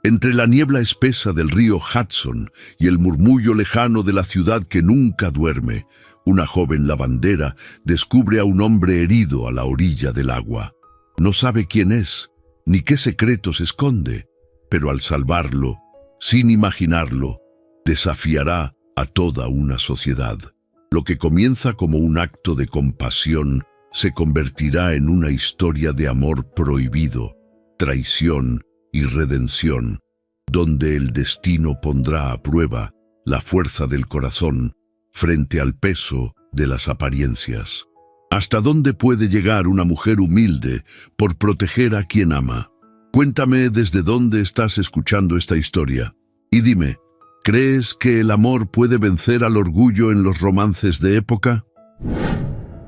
Entre la niebla espesa del río Hudson y el murmullo lejano de la ciudad que nunca duerme, una joven lavandera descubre a un hombre herido a la orilla del agua. No sabe quién es, ni qué secretos esconde, pero al salvarlo, sin imaginarlo, desafiará a toda una sociedad. Lo que comienza como un acto de compasión se convertirá en una historia de amor prohibido, traición y redención, donde el destino pondrá a prueba la fuerza del corazón frente al peso de las apariencias. ¿Hasta dónde puede llegar una mujer humilde por proteger a quien ama? Cuéntame desde dónde estás escuchando esta historia. Y dime, ¿crees que el amor puede vencer al orgullo en los romances de época?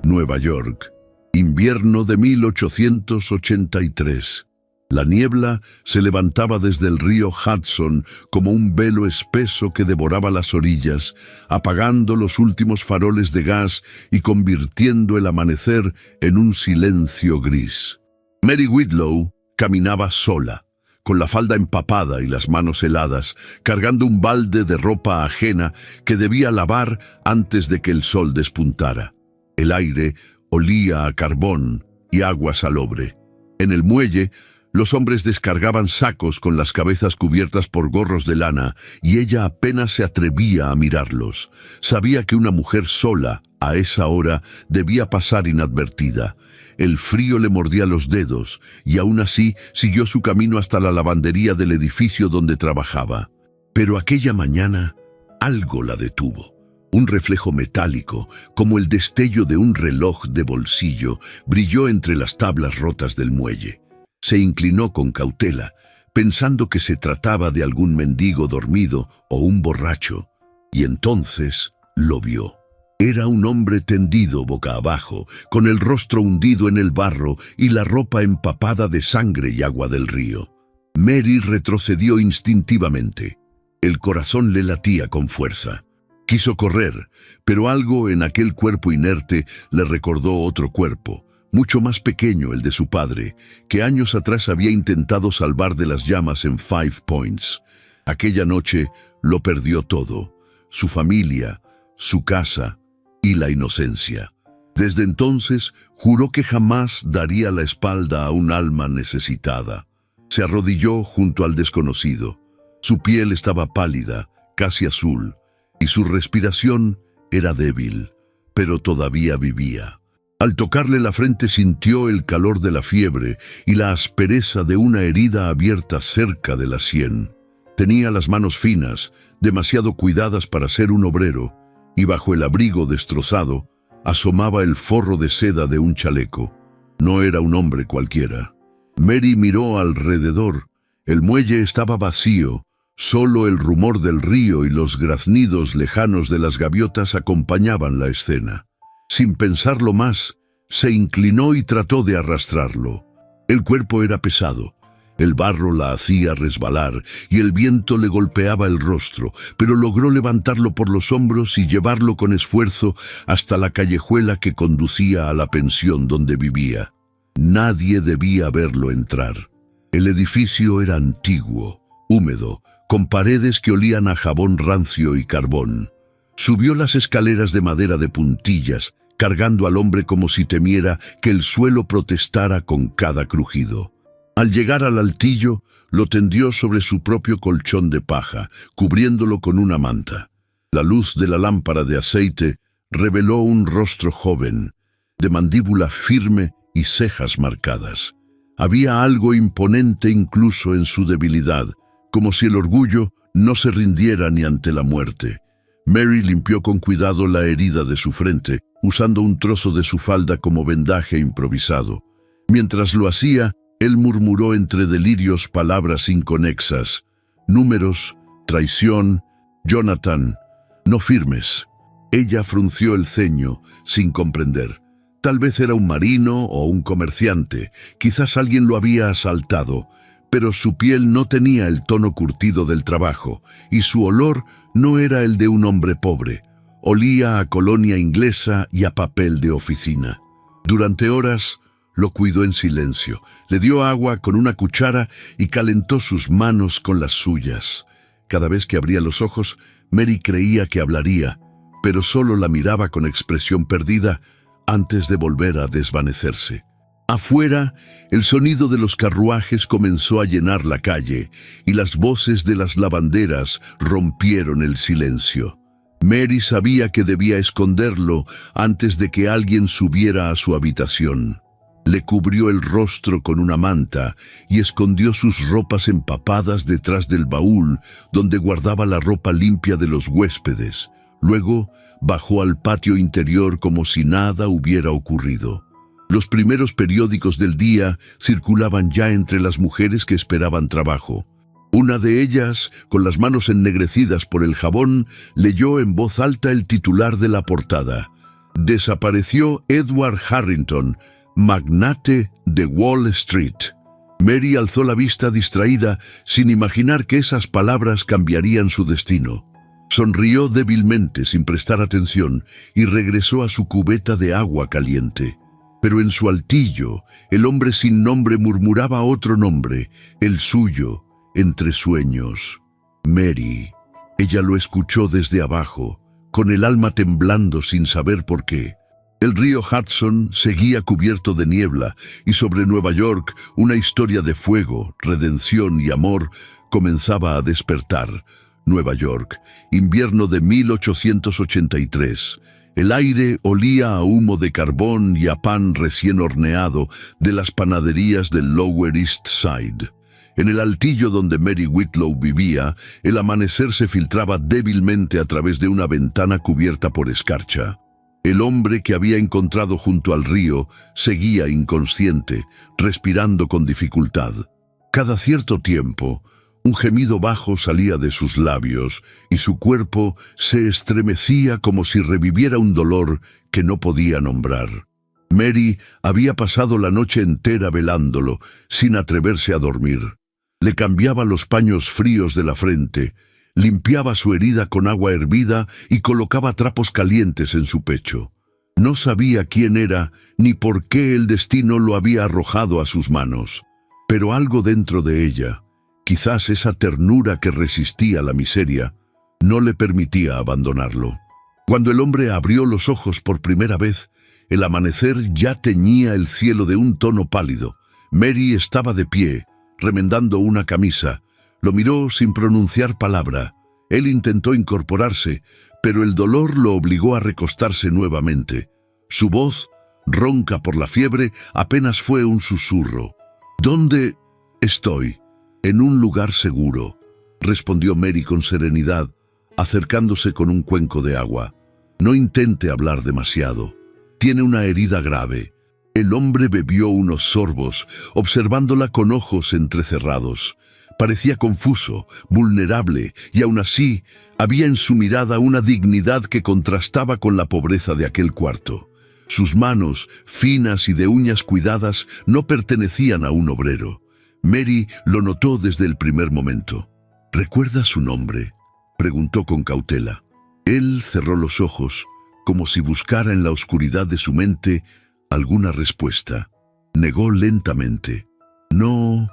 Nueva York, invierno de 1883. La niebla se levantaba desde el río Hudson como un velo espeso que devoraba las orillas, apagando los últimos faroles de gas y convirtiendo el amanecer en un silencio gris. Mary Whitlow caminaba sola, con la falda empapada y las manos heladas, cargando un balde de ropa ajena que debía lavar antes de que el sol despuntara. El aire olía a carbón y agua salobre. En el muelle, los hombres descargaban sacos con las cabezas cubiertas por gorros de lana y ella apenas se atrevía a mirarlos. Sabía que una mujer sola, a esa hora, debía pasar inadvertida. El frío le mordía los dedos y aún así siguió su camino hasta la lavandería del edificio donde trabajaba. Pero aquella mañana algo la detuvo. Un reflejo metálico, como el destello de un reloj de bolsillo, brilló entre las tablas rotas del muelle. Se inclinó con cautela, pensando que se trataba de algún mendigo dormido o un borracho, y entonces lo vio. Era un hombre tendido boca abajo, con el rostro hundido en el barro y la ropa empapada de sangre y agua del río. Mary retrocedió instintivamente. El corazón le latía con fuerza. Quiso correr, pero algo en aquel cuerpo inerte le recordó otro cuerpo, mucho más pequeño, el de su padre, que años atrás había intentado salvar de las llamas en Five Points. Aquella noche lo perdió todo: su familia, su casa y la inocencia. Desde entonces juró que jamás daría la espalda a un alma necesitada. Se arrodilló junto al desconocido. Su piel estaba pálida, casi azul, y su respiración era débil, pero todavía vivía. Al tocarle la frente sintió el calor de la fiebre y la aspereza de una herida abierta cerca de la sien. Tenía las manos finas, demasiado cuidadas para ser un obrero, y bajo el abrigo destrozado asomaba el forro de seda de un chaleco. No era un hombre cualquiera. Mary miró alrededor. El muelle estaba vacío. Solo el rumor del río y los graznidos lejanos de las gaviotas acompañaban la escena. Sin pensarlo más, se inclinó y trató de arrastrarlo. El cuerpo era pesado. El barro la hacía resbalar y el viento le golpeaba el rostro, pero logró levantarlo por los hombros y llevarlo con esfuerzo hasta la callejuela que conducía a la pensión donde vivía. Nadie debía verlo entrar. El edificio era antiguo, húmedo, con paredes que olían a jabón rancio y carbón. Subió las escaleras de madera de puntillas, cargando al hombre como si temiera que el suelo protestara con cada crujido. Al llegar al altillo, lo tendió sobre su propio colchón de paja, cubriéndolo con una manta. La luz de la lámpara de aceite reveló un rostro joven, de mandíbula firme y cejas marcadas. Había algo imponente incluso en su debilidad, como si el orgullo no se rindiera ni ante la muerte. Mary limpió con cuidado la herida de su frente, usando un trozo de su falda como vendaje improvisado. Mientras lo hacía, él murmuró entre delirios palabras inconexas: números, traición, Jonathan, no firmes. Ella frunció el ceño, sin comprender. Tal vez era un marino o un comerciante, quizás alguien lo había asaltado, pero su piel no tenía el tono curtido del trabajo, y su olor no era el de un hombre pobre. Olía a colonia inglesa y a papel de oficina. Durante horas Lo cuidó en silencio, le dio agua con una cuchara y calentó sus manos con las suyas. Cada vez que abría los ojos, Mary creía que hablaría, pero solo la miraba con expresión perdida antes de volver a desvanecerse. Afuera, el sonido de los carruajes comenzó a llenar la calle y las voces de las lavanderas rompieron el silencio. Mary sabía que debía esconderlo antes de que alguien subiera a su habitación. Le cubrió el rostro con una manta y escondió sus ropas empapadas detrás del baúl donde guardaba la ropa limpia de los huéspedes. Luego bajó al patio interior como si nada hubiera ocurrido. Los primeros periódicos del día circulaban ya entre las mujeres que esperaban trabajo. Una de ellas, con las manos ennegrecidas por el jabón, leyó en voz alta el titular de la portada. Desapareció Edward Harrington, magnate de Wall Street. Mary alzó la vista distraída, sin imaginar que esas palabras cambiarían su destino. Sonrió débilmente sin prestar atención y regresó a su cubeta de agua caliente. Pero en su altillo, el hombre sin nombre murmuraba otro nombre, el suyo, entre sueños. Mary. Ella lo escuchó desde abajo, con el alma temblando sin saber por qué. El río Hudson seguía cubierto de niebla y sobre Nueva York una historia de fuego, redención y amor comenzaba a despertar. Nueva York, invierno de 1883. El aire olía a humo de carbón y a pan recién horneado de las panaderías del Lower East Side. En el altillo donde Mary Whitlow vivía, el amanecer se filtraba débilmente a través de una ventana cubierta por escarcha. El hombre que había encontrado junto al río seguía inconsciente, respirando con dificultad. Cada cierto tiempo, un gemido bajo salía de sus labios y su cuerpo se estremecía como si reviviera un dolor que no podía nombrar. Mary había pasado la noche entera velándolo, sin atreverse a dormir. Le cambiaba los paños fríos de la frente, limpiaba su herida con agua hervida y colocaba trapos calientes en su pecho. No sabía quién era ni por qué el destino lo había arrojado a sus manos, pero algo dentro de ella, quizás esa ternura que resistía la miseria, no le permitía abandonarlo. Cuando el hombre abrió los ojos por primera vez, el amanecer ya teñía el cielo de un tono pálido. Mary estaba de pie, remendando una camisa. Lo miró sin pronunciar palabra. Él intentó incorporarse, pero el dolor lo obligó a recostarse nuevamente. Su voz, ronca por la fiebre, apenas fue un susurro. «¿Dónde estoy?» «En un lugar seguro», respondió Mary con serenidad, acercándose con un cuenco de agua. «No intente hablar demasiado. Tiene una herida grave». El hombre bebió unos sorbos, observándola con ojos entrecerrados. Parecía confuso, vulnerable, y aún así había en su mirada una dignidad que contrastaba con la pobreza de aquel cuarto. Sus manos, finas y de uñas cuidadas, no pertenecían a un obrero. Mary lo notó desde el primer momento. «¿Recuerda su nombre?», preguntó con cautela. Él cerró los ojos, como si buscara en la oscuridad de su mente alguna respuesta. Negó lentamente. «No,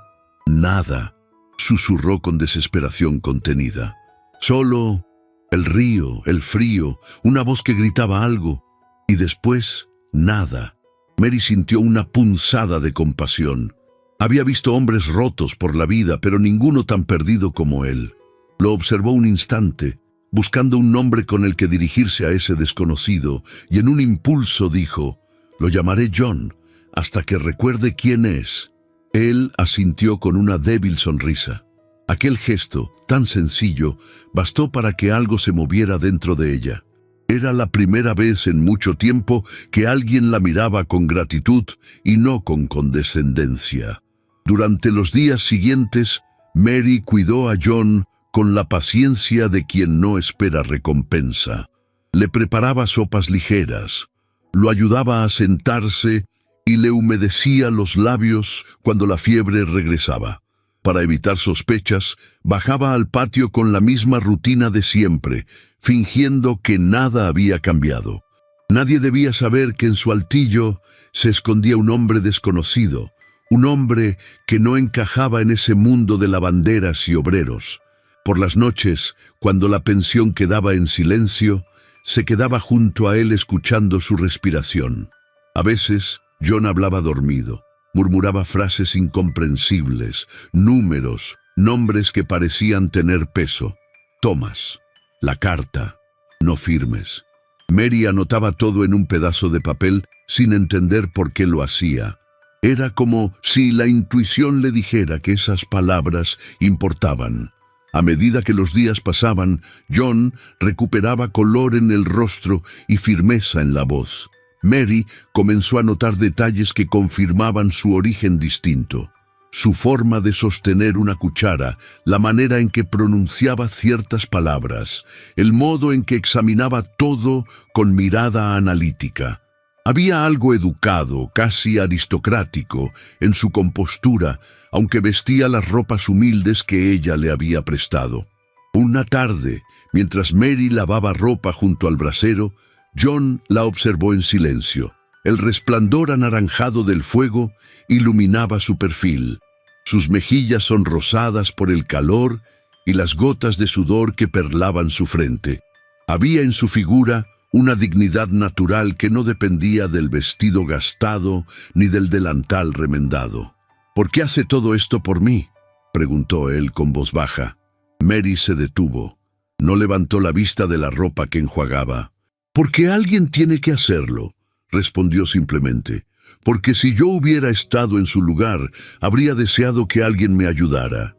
nada», susurró con desesperación contenida. «Solo el río, el frío, una voz que gritaba algo, y después nada». Mary sintió una punzada de compasión. Había visto hombres rotos por la vida, pero ninguno tan perdido como él. Lo observó un instante, buscando un nombre con el que dirigirse a ese desconocido, y en un impulso dijo: «Lo llamaré John, hasta que recuerde quién es». Él asintió con una débil sonrisa. Aquel gesto, tan sencillo, bastó para que algo se moviera dentro de ella. Era la primera vez en mucho tiempo que alguien la miraba con gratitud y no con condescendencia. Durante los días siguientes, Mary cuidó a John con la paciencia de quien no espera recompensa. Le preparaba sopas ligeras, lo ayudaba a sentarse y le humedecía los labios cuando la fiebre regresaba. Para evitar sospechas, bajaba al patio con la misma rutina de siempre, fingiendo que nada había cambiado. Nadie debía saber que en su altillo se escondía un hombre desconocido, un hombre que no encajaba en ese mundo de lavanderas y obreros. Por las noches, cuando la pensión quedaba en silencio, se quedaba junto a él escuchando su respiración. A veces, John hablaba dormido, murmuraba frases incomprensibles, números, nombres que parecían tener peso. Thomas, la carta, no firmes. Mary anotaba todo en un pedazo de papel sin entender por qué lo hacía. Era como si la intuición le dijera que esas palabras importaban. A medida que los días pasaban, John recuperaba color en el rostro y firmeza en la voz. Mary comenzó a notar detalles que confirmaban su origen distinto. Su forma de sostener una cuchara, la manera en que pronunciaba ciertas palabras, el modo en que examinaba todo con mirada analítica. Había algo educado, casi aristocrático, en su compostura, aunque vestía las ropas humildes que ella le había prestado. Una tarde, mientras Mary lavaba ropa junto al brasero, John la observó en silencio. El resplandor anaranjado del fuego iluminaba su perfil, sus mejillas sonrosadas por el calor y las gotas de sudor que perlaban su frente. Había en su figura una dignidad natural que no dependía del vestido gastado ni del delantal remendado. «¿Por qué hace todo esto por mí?», preguntó él con voz baja. Mary se detuvo. No levantó la vista de la ropa que enjuagaba. «Porque alguien tiene que hacerlo», respondió simplemente. «Porque si yo hubiera estado en su lugar, habría deseado que alguien me ayudara».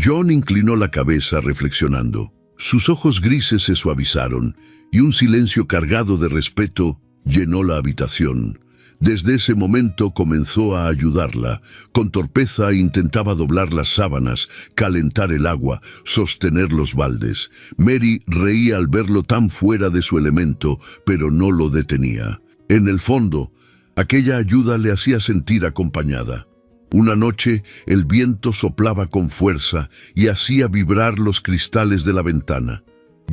John inclinó la cabeza reflexionando. Sus ojos grises se suavizaron y un silencio cargado de respeto llenó la habitación. Desde ese momento comenzó a ayudarla. Con torpeza intentaba doblar las sábanas, calentar el agua, sostener los baldes. Mary reía al verlo tan fuera de su elemento, pero no lo detenía. En el fondo, aquella ayuda le hacía sentir acompañada. Una noche, el viento soplaba con fuerza y hacía vibrar los cristales de la ventana.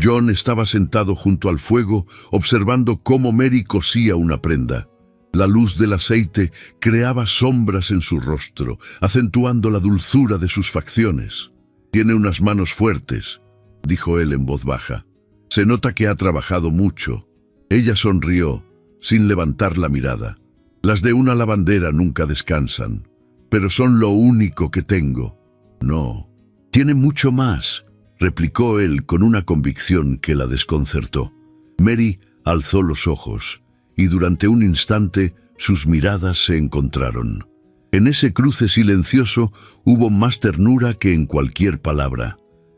John estaba sentado junto al fuego, observando cómo Mary cosía una prenda. La luz del aceite creaba sombras en su rostro, acentuando la dulzura de sus facciones. «Tiene unas manos fuertes», dijo él en voz baja. «Se nota que ha trabajado mucho». Ella sonrió, sin levantar la mirada. «Las de una lavandera nunca descansan, pero son lo único que tengo». «No, tiene mucho más», replicó él con una convicción que la desconcertó. Mary alzó los ojos, y durante un instante sus miradas se encontraron. En ese cruce silencioso hubo más ternura que en cualquier palabra.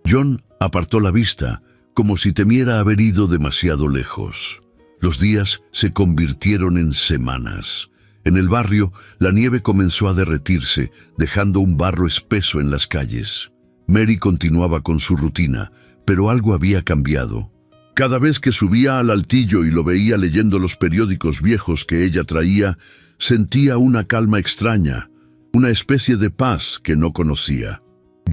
John apartó la vista, como si temiera haber ido demasiado lejos. Los días se convirtieron en semanas. En el barrio, la nieve comenzó a derretirse, dejando un barro espeso en las calles. Mary continuaba con su rutina, pero algo había cambiado. Cada vez que subía al altillo y lo veía leyendo los periódicos viejos que ella traía, sentía una calma extraña, una especie de paz que no conocía.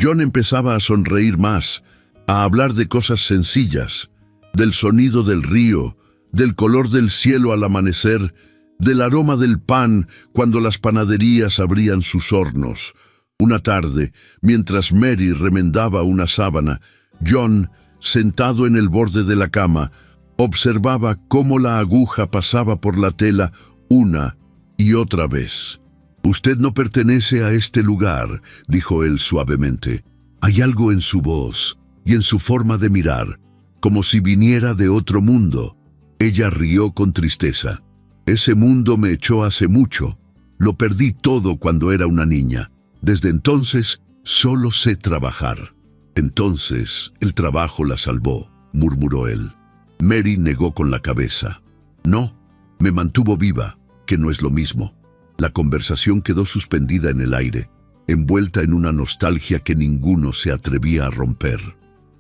John empezaba a sonreír más, a hablar de cosas sencillas, del sonido del río, del color del cielo al amanecer, del aroma del pan cuando las panaderías abrían sus hornos. Una tarde, mientras Mary remendaba una sábana, John, sentado en el borde de la cama, observaba cómo la aguja pasaba por la tela una y otra vez. «Usted no pertenece a este lugar», dijo él suavemente. «Hay algo en su voz y en su forma de mirar, como si viniera de otro mundo». Ella rió con tristeza. «Ese mundo me echó hace mucho. Lo perdí todo cuando era una niña. Desde entonces, solo sé trabajar». «Entonces, el trabajo la salvó», murmuró él. Mary negó con la cabeza. «No, me mantuvo viva, que no es lo mismo». La conversación quedó suspendida en el aire, envuelta en una nostalgia que ninguno se atrevía a romper.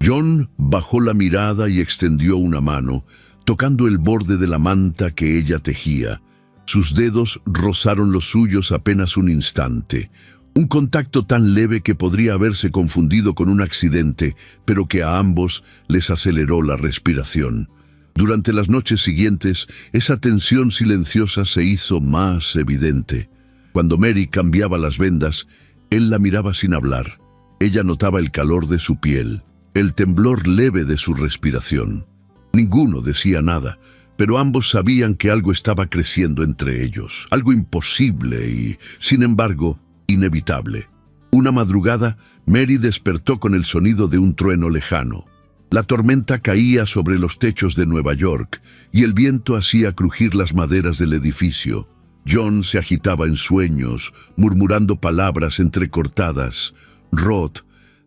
John bajó la mirada y extendió una mano, tocando el borde de la manta que ella tejía. Sus dedos rozaron los suyos apenas un instante. Un contacto tan leve que podría haberse confundido con un accidente, pero que a ambos les aceleró la respiración. Durante las noches siguientes, esa tensión silenciosa se hizo más evidente. Cuando Mary cambiaba las vendas, él la miraba sin hablar. Ella notaba el calor de su piel, el temblor leve de su respiración. Ninguno decía nada, pero ambos sabían que algo estaba creciendo entre ellos, algo imposible y, sin embargo, inevitable. Una madrugada, Mary despertó con el sonido de un trueno lejano. La tormenta caía sobre los techos de Nueva York y el viento hacía crujir las maderas del edificio. John se agitaba en sueños, murmurando palabras entrecortadas. Rod,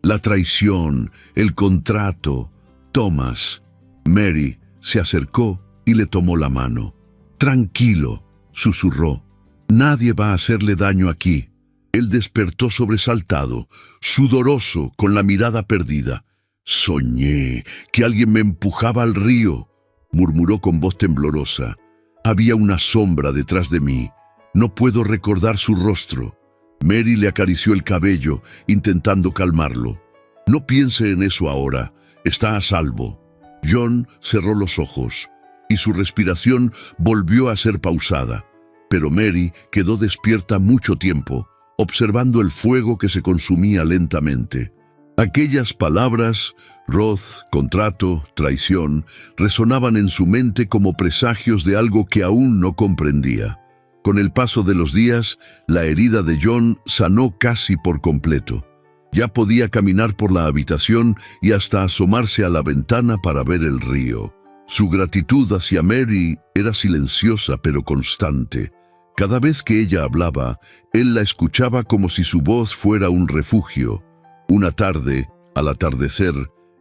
la traición, el contrato, Thomas. Mary se acercó y le tomó la mano. «Tranquilo», susurró. «Nadie va a hacerle daño aquí». Él despertó sobresaltado, sudoroso, con la mirada perdida. «Soñé que alguien me empujaba al río», murmuró con voz temblorosa. «Había una sombra detrás de mí. No puedo recordar su rostro». Mary le acarició el cabello, intentando calmarlo. «No piense en eso ahora. Está a salvo». John cerró los ojos, y su respiración volvió a ser pausada. Pero Mary quedó despierta mucho tiempo, observando el fuego que se consumía lentamente. Aquellas palabras, Rod, contrato, traición, resonaban en su mente como presagios de algo que aún no comprendía. Con el paso de los días, la herida de John sanó casi por completo. Ya podía caminar por la habitación y hasta asomarse a la ventana para ver el río. Su gratitud hacia Mary era silenciosa pero constante. Cada vez que ella hablaba, él la escuchaba como si su voz fuera un refugio. Una tarde, al atardecer,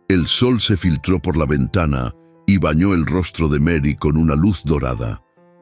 el sol se filtró por la ventana y bañó el rostro de Mary con una luz dorada.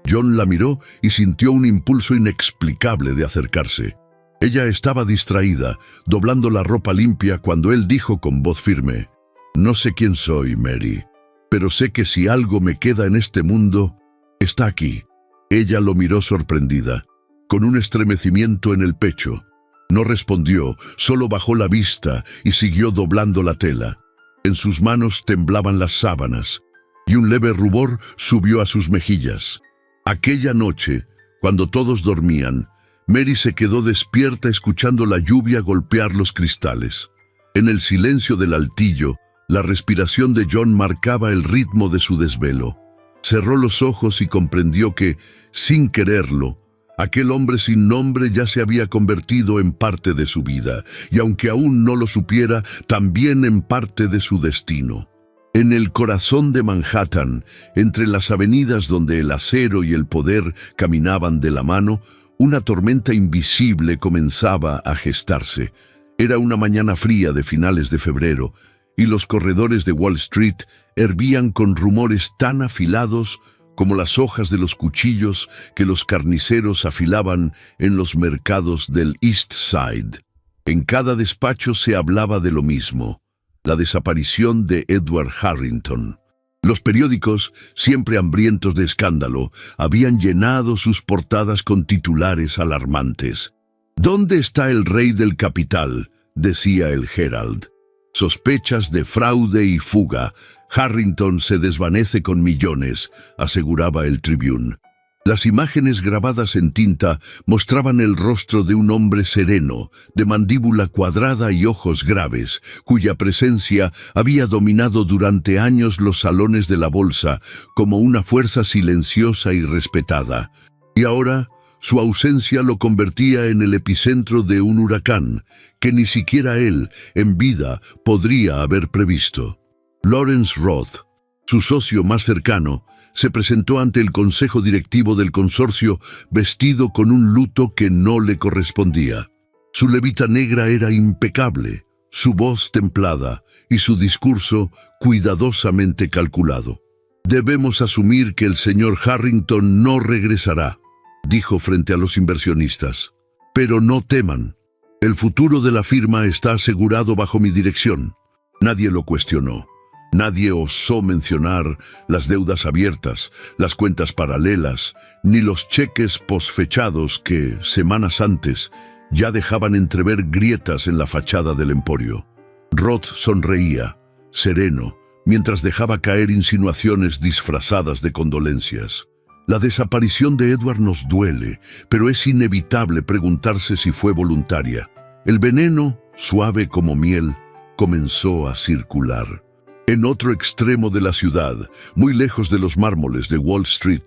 John la miró y sintió un impulso inexplicable de acercarse. Ella estaba distraída, doblando la ropa limpia cuando él dijo con voz firme: «No sé quién soy, Mary, pero sé que si algo me queda en este mundo, está aquí». Ella lo miró sorprendida, con un estremecimiento en el pecho. No respondió, solo bajó la vista y siguió doblando la tela. En sus manos temblaban las sábanas, y un leve rubor subió a sus mejillas. Aquella noche, cuando todos dormían, Mary se quedó despierta escuchando la lluvia golpear los cristales. En el silencio del altillo, la respiración de John marcaba el ritmo de su desvelo. Cerró los ojos y comprendió que, sin quererlo, aquel hombre sin nombre ya se había convertido en parte de su vida, y aunque aún no lo supiera, también en parte de su destino. En el corazón de Manhattan, entre las avenidas donde el acero y el poder caminaban de la mano, una tormenta invisible comenzaba a gestarse. Era una mañana fría de finales de febrero, y los corredores de Wall Street hervían con rumores tan afilados como las hojas de los cuchillos que los carniceros afilaban en los mercados del East Side. En cada despacho se hablaba de lo mismo: la desaparición de Edward Harrington. Los periódicos, siempre hambrientos de escándalo, habían llenado sus portadas con titulares alarmantes. «¿Dónde está el rey del capital?», decía el Herald. «Sospechas de fraude y fuga. Harrington se desvanece con millones», aseguraba el Tribune. Las imágenes grabadas en tinta mostraban el rostro de un hombre sereno, de mandíbula cuadrada y ojos graves, cuya presencia había dominado durante años los salones de la bolsa como una fuerza silenciosa y respetada. Y ahora, su ausencia lo convertía en el epicentro de un huracán que ni siquiera él, en vida, podría haber previsto. Lawrence Roth, su socio más cercano, se presentó ante el consejo directivo del consorcio vestido con un luto que no le correspondía. Su levita negra era impecable, su voz templada y su discurso cuidadosamente calculado. «Debemos asumir que el señor Harrington no regresará», dijo frente a los inversionistas. «Pero no teman. El futuro de la firma está asegurado bajo mi dirección». Nadie lo cuestionó. Nadie osó mencionar las deudas abiertas, las cuentas paralelas, ni los cheques posfechados que, semanas antes, ya dejaban entrever grietas en la fachada del emporio. Roth sonreía, sereno, mientras dejaba caer insinuaciones disfrazadas de condolencias. La desaparición de Edward nos duele, pero es inevitable preguntarse si fue voluntaria. El veneno, suave como miel, comenzó a circular. En otro extremo de la ciudad, muy lejos de los mármoles de Wall Street,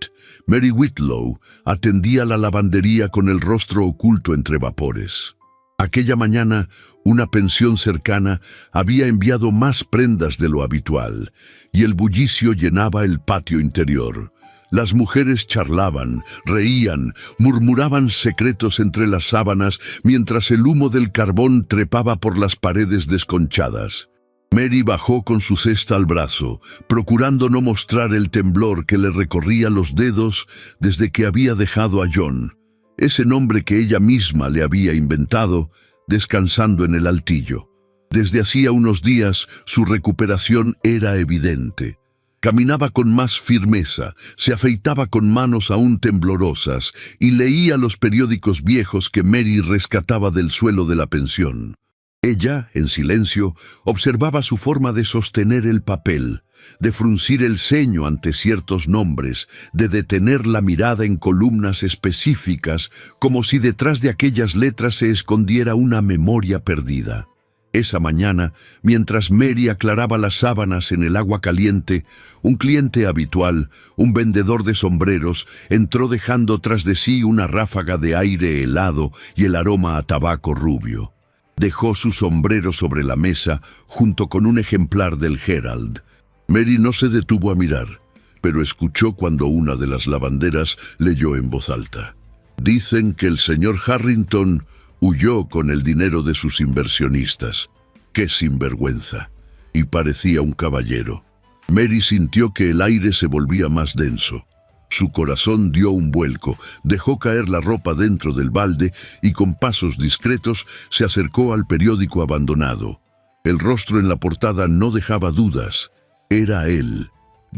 Mary Whitlow atendía la lavandería con el rostro oculto entre vapores. Aquella mañana, una pensión cercana había enviado más prendas de lo habitual, y el bullicio llenaba el patio interior. Las mujeres charlaban, reían, murmuraban secretos entre las sábanas mientras el humo del carbón trepaba por las paredes desconchadas. Mary bajó con su cesta al brazo, procurando no mostrar el temblor que le recorría los dedos desde que había dejado a John, ese nombre que ella misma le había inventado, descansando en el altillo. Desde hacía unos días su recuperación era evidente. Caminaba con más firmeza, se afeitaba con manos aún temblorosas y leía los periódicos viejos que Mary rescataba del suelo de la pensión. Ella, en silencio, observaba su forma de sostener el papel, de fruncir el ceño ante ciertos nombres, de detener la mirada en columnas específicas, como si detrás de aquellas letras se escondiera una memoria perdida. Esa mañana, mientras Mary aclaraba las sábanas en el agua caliente, un cliente habitual, un vendedor de sombreros, entró dejando tras de sí una ráfaga de aire helado y el aroma a tabaco rubio. Dejó su sombrero sobre la mesa junto con un ejemplar del Herald. Mary no se detuvo a mirar, pero escuchó cuando una de las lavanderas leyó en voz alta: «Dicen que el señor Harrington huyó con el dinero de sus inversionistas. ¡Qué sinvergüenza!». Y parecía un caballero. Mary sintió que el aire se volvía más denso. Su corazón dio un vuelco, dejó caer la ropa dentro del balde y con pasos discretos se acercó al periódico abandonado. El rostro en la portada no dejaba dudas. Era él,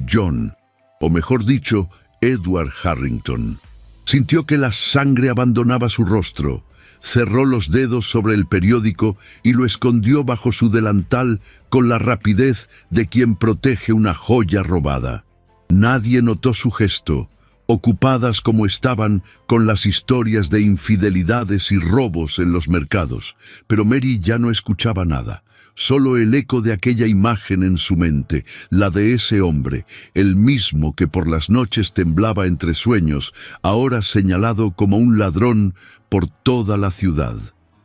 John, o mejor dicho, Edward Harrington. Sintió que la sangre abandonaba su rostro. Cerró los dedos sobre el periódico y lo escondió bajo su delantal con la rapidez de quien protege una joya robada. Nadie notó su gesto, ocupadas como estaban con las historias de infidelidades y robos en los mercados, pero Mary ya no escuchaba nada. Solo el eco de aquella imagen en su mente, la de ese hombre, el mismo que por las noches temblaba entre sueños, ahora señalado como un ladrón por toda la ciudad.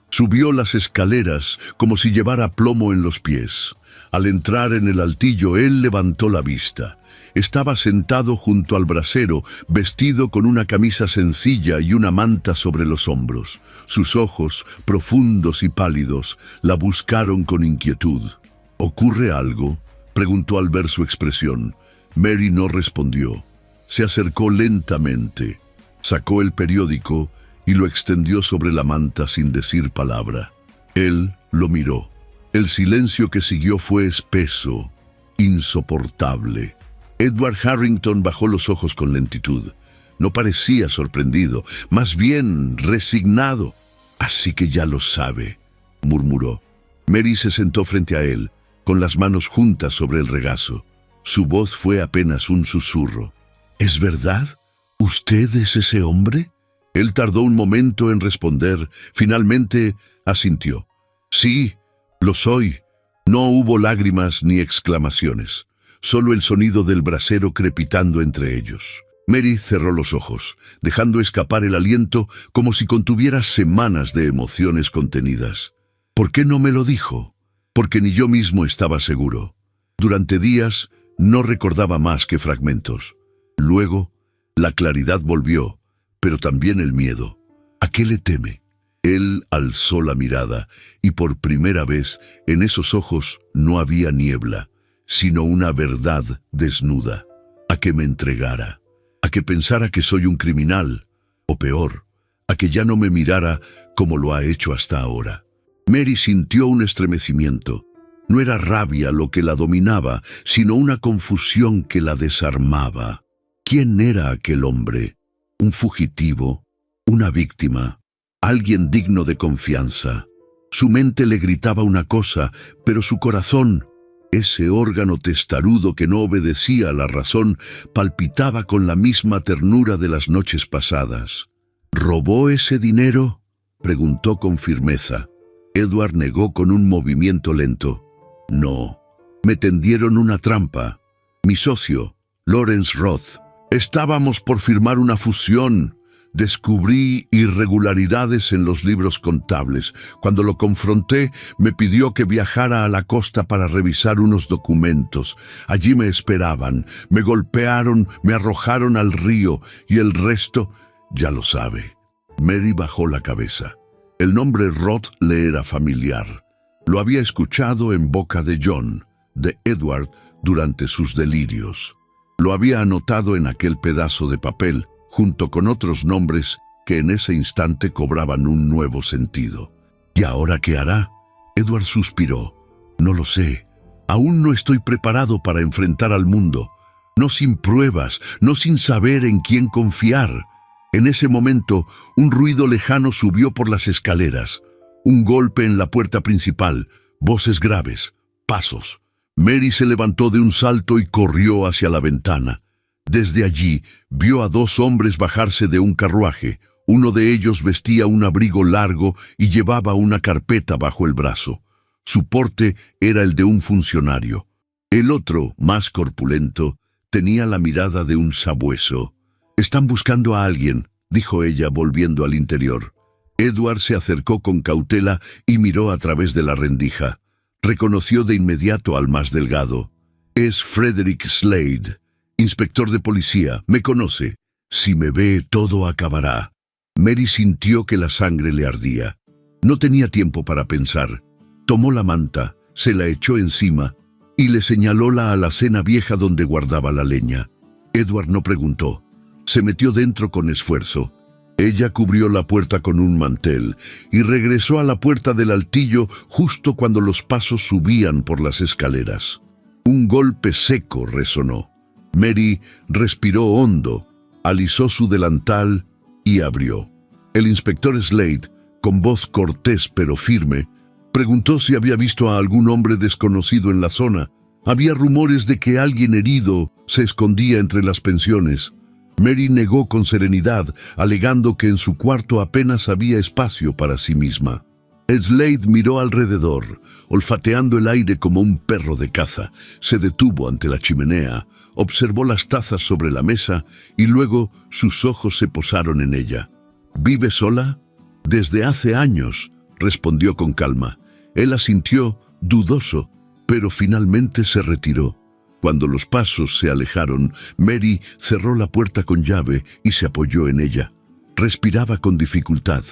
Subió las escaleras como si llevara plomo en los pies. Al entrar en el altillo, él levantó la vista. Estaba sentado junto al brasero, vestido con una camisa sencilla y una manta sobre los hombros. Sus ojos, profundos y pálidos, la buscaron con inquietud. «¿Ocurre algo?», preguntó al ver su expresión. Mary no respondió. Se acercó lentamente, sacó el periódico y lo extendió sobre la manta sin decir palabra. Él lo miró. El silencio que siguió fue espeso, insoportable. Edward Harrington bajó los ojos con lentitud. No parecía sorprendido, más bien resignado. «Así que ya lo sabe», murmuró. Mary se sentó frente a él, con las manos juntas sobre el regazo. Su voz fue apenas un susurro. «¿Es verdad? ¿Usted es ese hombre?». Él tardó un momento en responder. Finalmente asintió. «Sí, lo soy». No hubo lágrimas ni exclamaciones, solo el sonido del brasero crepitando entre ellos. Mary cerró los ojos, dejando escapar el aliento como si contuviera semanas de emociones contenidas. ¿Por qué no me lo dijo? Porque ni yo mismo estaba seguro. Durante días no recordaba más que fragmentos. Luego, la claridad volvió, pero también el miedo. ¿A qué le teme? Él alzó la mirada y por primera vez en esos ojos no había niebla, sino una verdad desnuda. A que me entregara, a que pensara que soy un criminal, o peor, a que ya no me mirara como lo ha hecho hasta ahora. Mary sintió un estremecimiento. No era rabia lo que la dominaba, sino una confusión que la desarmaba. ¿Quién era aquel hombre? ¿Un fugitivo? ¿Una víctima? ¿Alguien digno de confianza? Su mente le gritaba una cosa, pero su corazón Ese órgano testarudo que no obedecía a la razón palpitaba con la misma ternura de las noches pasadas. ¿Robó ese dinero?, preguntó con firmeza. Edward negó con un movimiento lento. No, me tendieron una trampa. Mi socio, Lawrence Roth. Estábamos por firmar una fusión. Descubrí irregularidades en los libros contables. Cuando lo confronté, me pidió que viajara a la costa para revisar unos documentos. Allí me esperaban, me golpearon, me arrojaron al río y el resto ya lo sabe. Mary bajó la cabeza. El nombre Roth le era familiar. Lo había escuchado en boca de John, de Edward, durante sus delirios. Lo había anotado en aquel pedazo de papel, junto con otros nombres que en ese instante cobraban un nuevo sentido. ¿Y ahora qué hará? Edward suspiró. No lo sé. Aún no estoy preparado para enfrentar al mundo. No sin pruebas, no sin saber en quién confiar. En ese momento, un ruido lejano subió por las escaleras. Un golpe en la puerta principal, voces graves, pasos. Mary se levantó de un salto y corrió hacia la ventana. Desde allí, vio a dos hombres bajarse de un carruaje. Uno de ellos vestía un abrigo largo y llevaba una carpeta bajo el brazo. Su porte era el de un funcionario. El otro, más corpulento, tenía la mirada de un sabueso. «Están buscando a alguien», dijo ella volviendo al interior. Edward se acercó con cautela y miró a través de la rendija. Reconoció de inmediato al más delgado. «Es Frederick Slade, inspector de policía. Me conoce. Si me ve, todo acabará». Mary sintió que la sangre le ardía. No tenía tiempo para pensar. Tomó la manta, se la echó encima y le señaló la alacena vieja donde guardaba la leña. Edward no preguntó. Se metió dentro con esfuerzo. Ella cubrió la puerta con un mantel y regresó a la puerta del altillo justo cuando los pasos subían por las escaleras. Un golpe seco resonó. Mary respiró hondo, alisó su delantal y abrió. El inspector Slade, con voz cortés pero firme, preguntó si había visto a algún hombre desconocido en la zona. Había rumores de que alguien herido se escondía entre las pensiones. Mary negó con serenidad, alegando que en su cuarto apenas había espacio para sí misma. Slade miró alrededor, olfateando el aire como un perro de caza. Se detuvo ante la chimenea, observó las tazas sobre la mesa y luego sus ojos se posaron en ella. «¿Vive sola?» «Desde hace años», respondió con calma. Él asintió, dudoso, pero finalmente se retiró. Cuando los pasos se alejaron, Mary cerró la puerta con llave y se apoyó en ella. Respiraba con dificultad.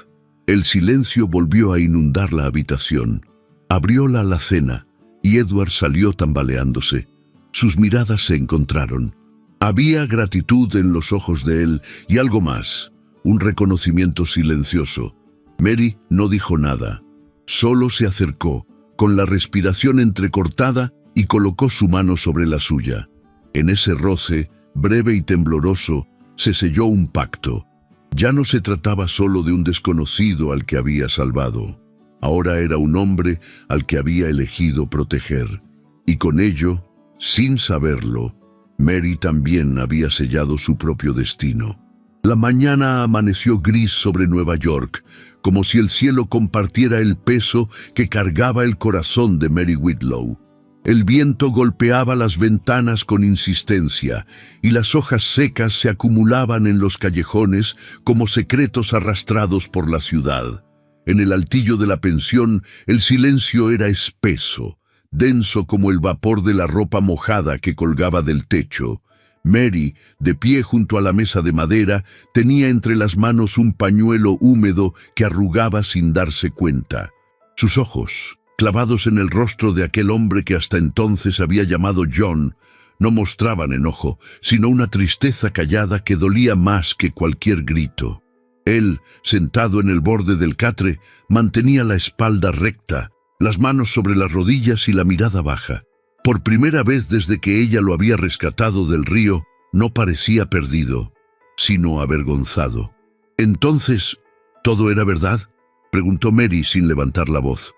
El silencio volvió a inundar la habitación. Abrió la alacena y Edward salió tambaleándose. Sus miradas se encontraron. Había gratitud en los ojos de él y algo más, un reconocimiento silencioso. Mary no dijo nada. Solo se acercó, con la respiración entrecortada, y colocó su mano sobre la suya. En ese roce, breve y tembloroso, se selló un pacto. Ya no se trataba solo de un desconocido al que había salvado. Ahora era un hombre al que había elegido proteger. Y con ello, sin saberlo, Mary también había sellado su propio destino. La mañana amaneció gris sobre Nueva York, como si el cielo compartiera el peso que cargaba el corazón de Mary Whitlow. El viento golpeaba las ventanas con insistencia y las hojas secas se acumulaban en los callejones como secretos arrastrados por la ciudad. En el altillo de la pensión el silencio era espeso, denso como el vapor de la ropa mojada que colgaba del techo. Mary, de pie junto a la mesa de madera, tenía entre las manos un pañuelo húmedo que arrugaba sin darse cuenta. Sus ojos, clavados en el rostro de aquel hombre que hasta entonces había llamado John, no mostraban enojo, sino una tristeza callada que dolía más que cualquier grito. Él, sentado en el borde del catre, mantenía la espalda recta, las manos sobre las rodillas y la mirada baja. Por primera vez desde que ella lo había rescatado del río, no parecía perdido, sino avergonzado. «¿Entonces, todo era verdad?», preguntó Mary sin levantar la voz.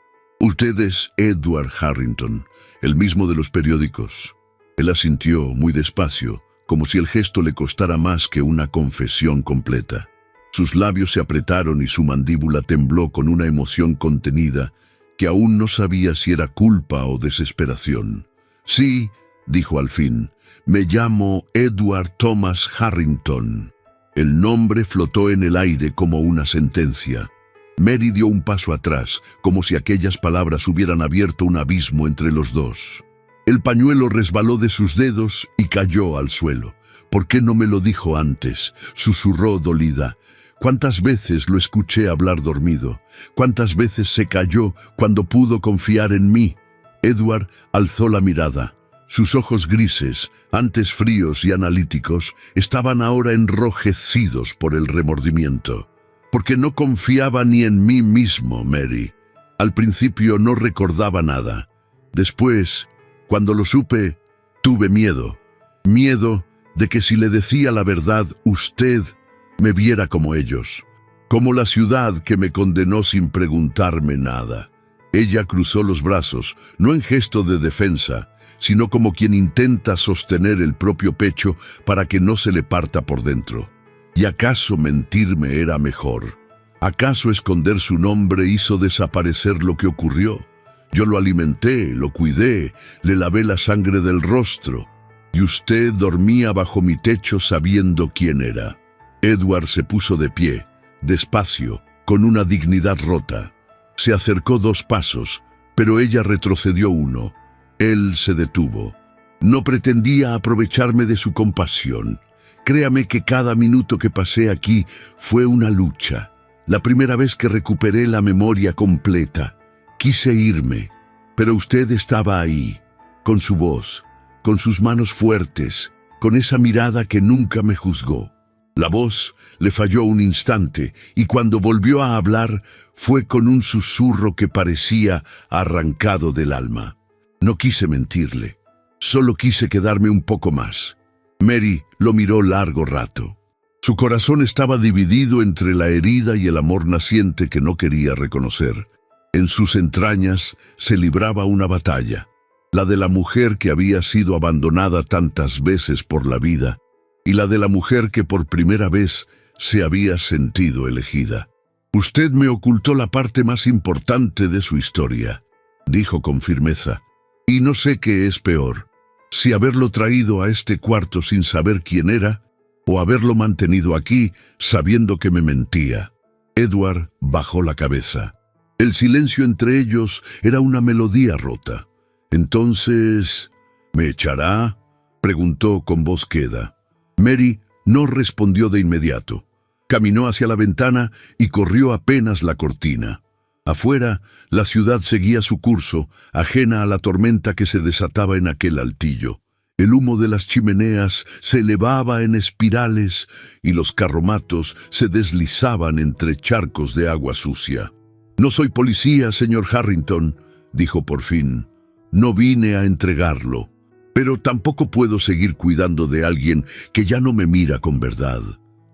Usted es Edward Harrington, el mismo de los periódicos. Él asintió muy despacio, como si el gesto le costara más que una confesión completa. Sus labios se apretaron y su mandíbula tembló con una emoción contenida que aún no sabía si era culpa o desesperación. Sí, dijo al fin, me llamo Edward Thomas Harrington. El nombre flotó en el aire como una sentencia. Mary dio un paso atrás, como si aquellas palabras hubieran abierto un abismo entre los dos. El pañuelo resbaló de sus dedos y cayó al suelo. ¿Por qué no me lo dijo antes?, susurró dolida. ¿Cuántas veces lo escuché hablar dormido? ¿Cuántas veces se calló cuando pudo confiar en mí? Edward alzó la mirada. Sus ojos grises, antes fríos y analíticos, estaban ahora enrojecidos por el remordimiento. Porque no confiaba ni en mí mismo, Mary. Al principio no recordaba nada. Después, cuando lo supe, tuve miedo. Miedo de que si le decía la verdad, usted me viera como ellos. Como la ciudad que me condenó sin preguntarme nada. Ella cruzó los brazos, no en gesto de defensa, sino como quien intenta sostener el propio pecho para que no se le parta por dentro. ¿Y acaso mentirme era mejor? ¿Acaso esconder su nombre hizo desaparecer lo que ocurrió? Yo lo alimenté, lo cuidé, le lavé la sangre del rostro. Y usted dormía bajo mi techo sabiendo quién era. Edward se puso de pie, despacio, con una dignidad rota. Se acercó 2 pasos, pero ella retrocedió 1. Él se detuvo. No pretendía aprovecharme de su compasión. Créame que cada minuto que pasé aquí fue una lucha. La primera vez que recuperé la memoria completa. Quise irme, pero usted estaba ahí, con su voz, con sus manos fuertes, con esa mirada que nunca me juzgó. La voz le falló un instante y cuando volvió a hablar fue con un susurro que parecía arrancado del alma. No quise mentirle, solo quise quedarme un poco más. Mary lo miró largo rato. Su corazón estaba dividido entre la herida y el amor naciente que no quería reconocer. En sus entrañas se libraba una batalla, la de la mujer que había sido abandonada tantas veces por la vida, y la de la mujer que por primera vez se había sentido elegida. Usted me ocultó la parte más importante de su historia, dijo con firmeza, y no sé qué es peor, si haberlo traído a este cuarto sin saber quién era, o haberlo mantenido aquí sabiendo que me mentía. Edward bajó la cabeza. El silencio entre ellos era una melodía rota. Entonces, ¿me echará?, preguntó con voz queda. Mary no respondió de inmediato. Caminó hacia la ventana y corrió apenas la cortina. Afuera, la ciudad seguía su curso, ajena a la tormenta que se desataba en aquel altillo. El humo de las chimeneas se elevaba en espirales y los carromatos se deslizaban entre charcos de agua sucia. «No soy policía, señor Harrington», dijo por fin. «No vine a entregarlo, pero tampoco puedo seguir cuidando de alguien que ya no me mira con verdad».